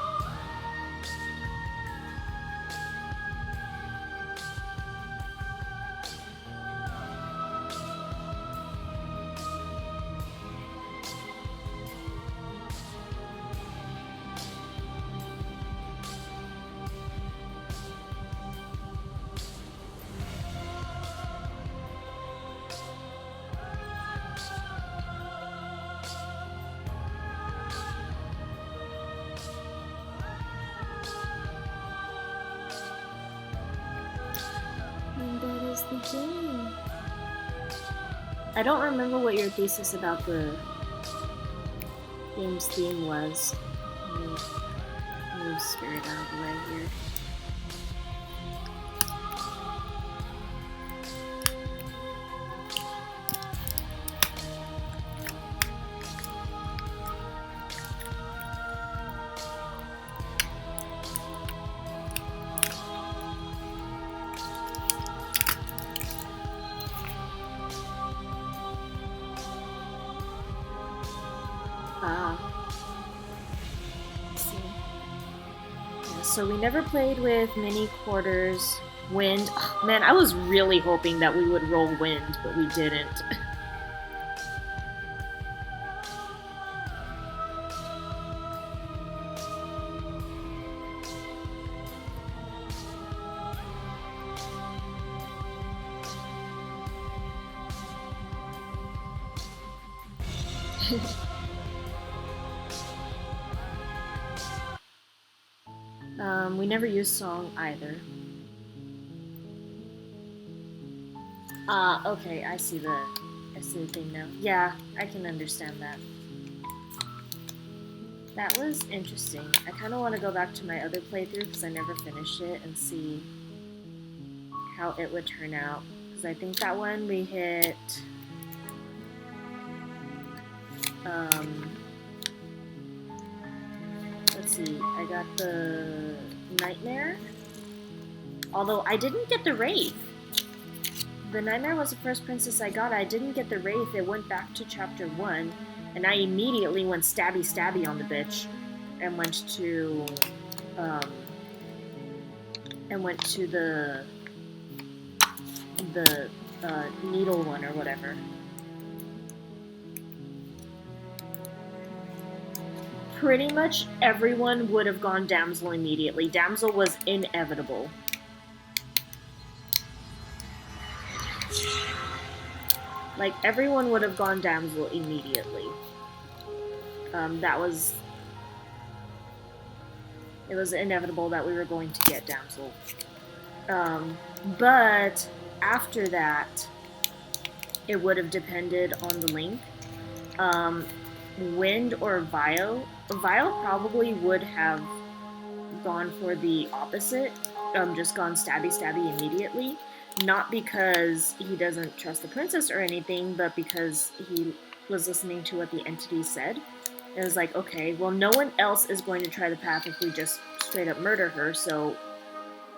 And that is the game. I don't remember what your thesis about the game's theme was. Let me move Spirit out of the way here. Let's see. Yeah, so we never played with mini quarters, wind. Oh, man, I was really hoping that we would roll wind, but we didn't. We never used song either. Okay, I see the thing now. Yeah, I can understand that. That was interesting. I kind of want to go back to my other playthrough because I never finished it and see how it would turn out. Because I think that one we hit... let's see, I got the Nightmare. Although I didn't get the Wraith. The Nightmare was the first princess I got. I didn't get the Wraith. It went back to chapter 1. And I immediately went stabby stabby on the bitch. And went to... the needle one or whatever. Pretty much everyone would have gone damsel immediately. Damsel was inevitable. Like, everyone would have gone damsel immediately. It was inevitable that we were going to get damsel. But after that, it would have depended on the link. Wind or Vio. Vio probably would have gone for the opposite, just gone stabby stabby immediately. Not because he doesn't trust the princess or anything, but because he was listening to what the entity said. It was like, okay, well, no one else is going to try the path if we just straight up murder her, so...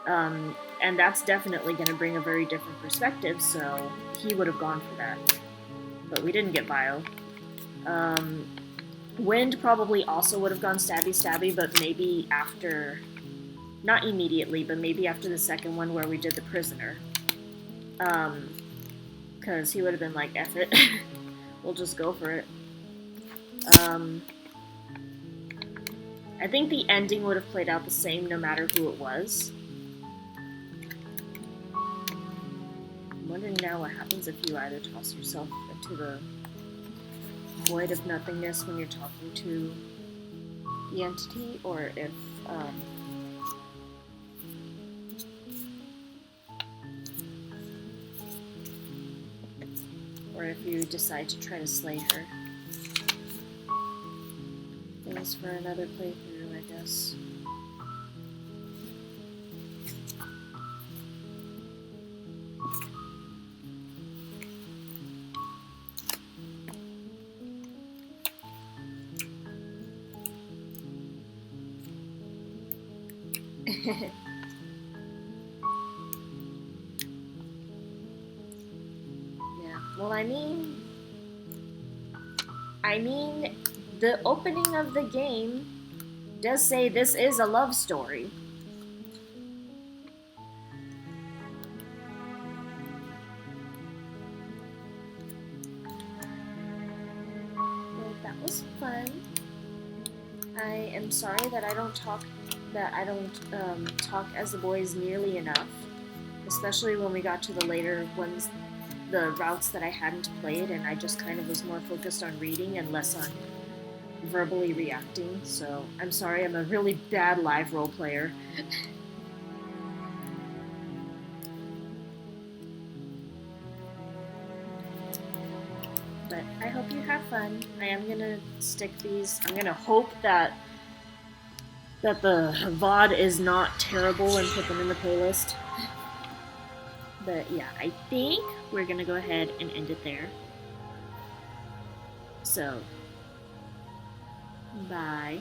and that's definitely going to bring a very different perspective, so he would have gone for that. But we didn't get Vio. Wind probably also would have gone stabby stabby, but maybe after... Not immediately, but maybe after the second one where we did the prisoner. Because he would have been like, F it. We'll just go for it. I think the ending would have played out the same no matter who it was. I'm wondering now what happens if you either toss yourself into the void of nothingness when you're talking to the entity, or if, or if you decide to try to slay her. Things for another playthrough, I guess. Yeah, well, I mean, the opening of the game does say this is a love story. Well, that was fun. I am sorry that I don't talk as the boys nearly enough, especially when we got to the later ones, the routes that I hadn't played, and I just kind of was more focused on reading and less on verbally reacting, so I'm sorry, I'm a really bad live role player. But I hope you have fun. I am gonna stick these, I'm gonna hope that the VOD is not terrible and put them in the playlist. But yeah, I think we're gonna go ahead and end it there. So, bye.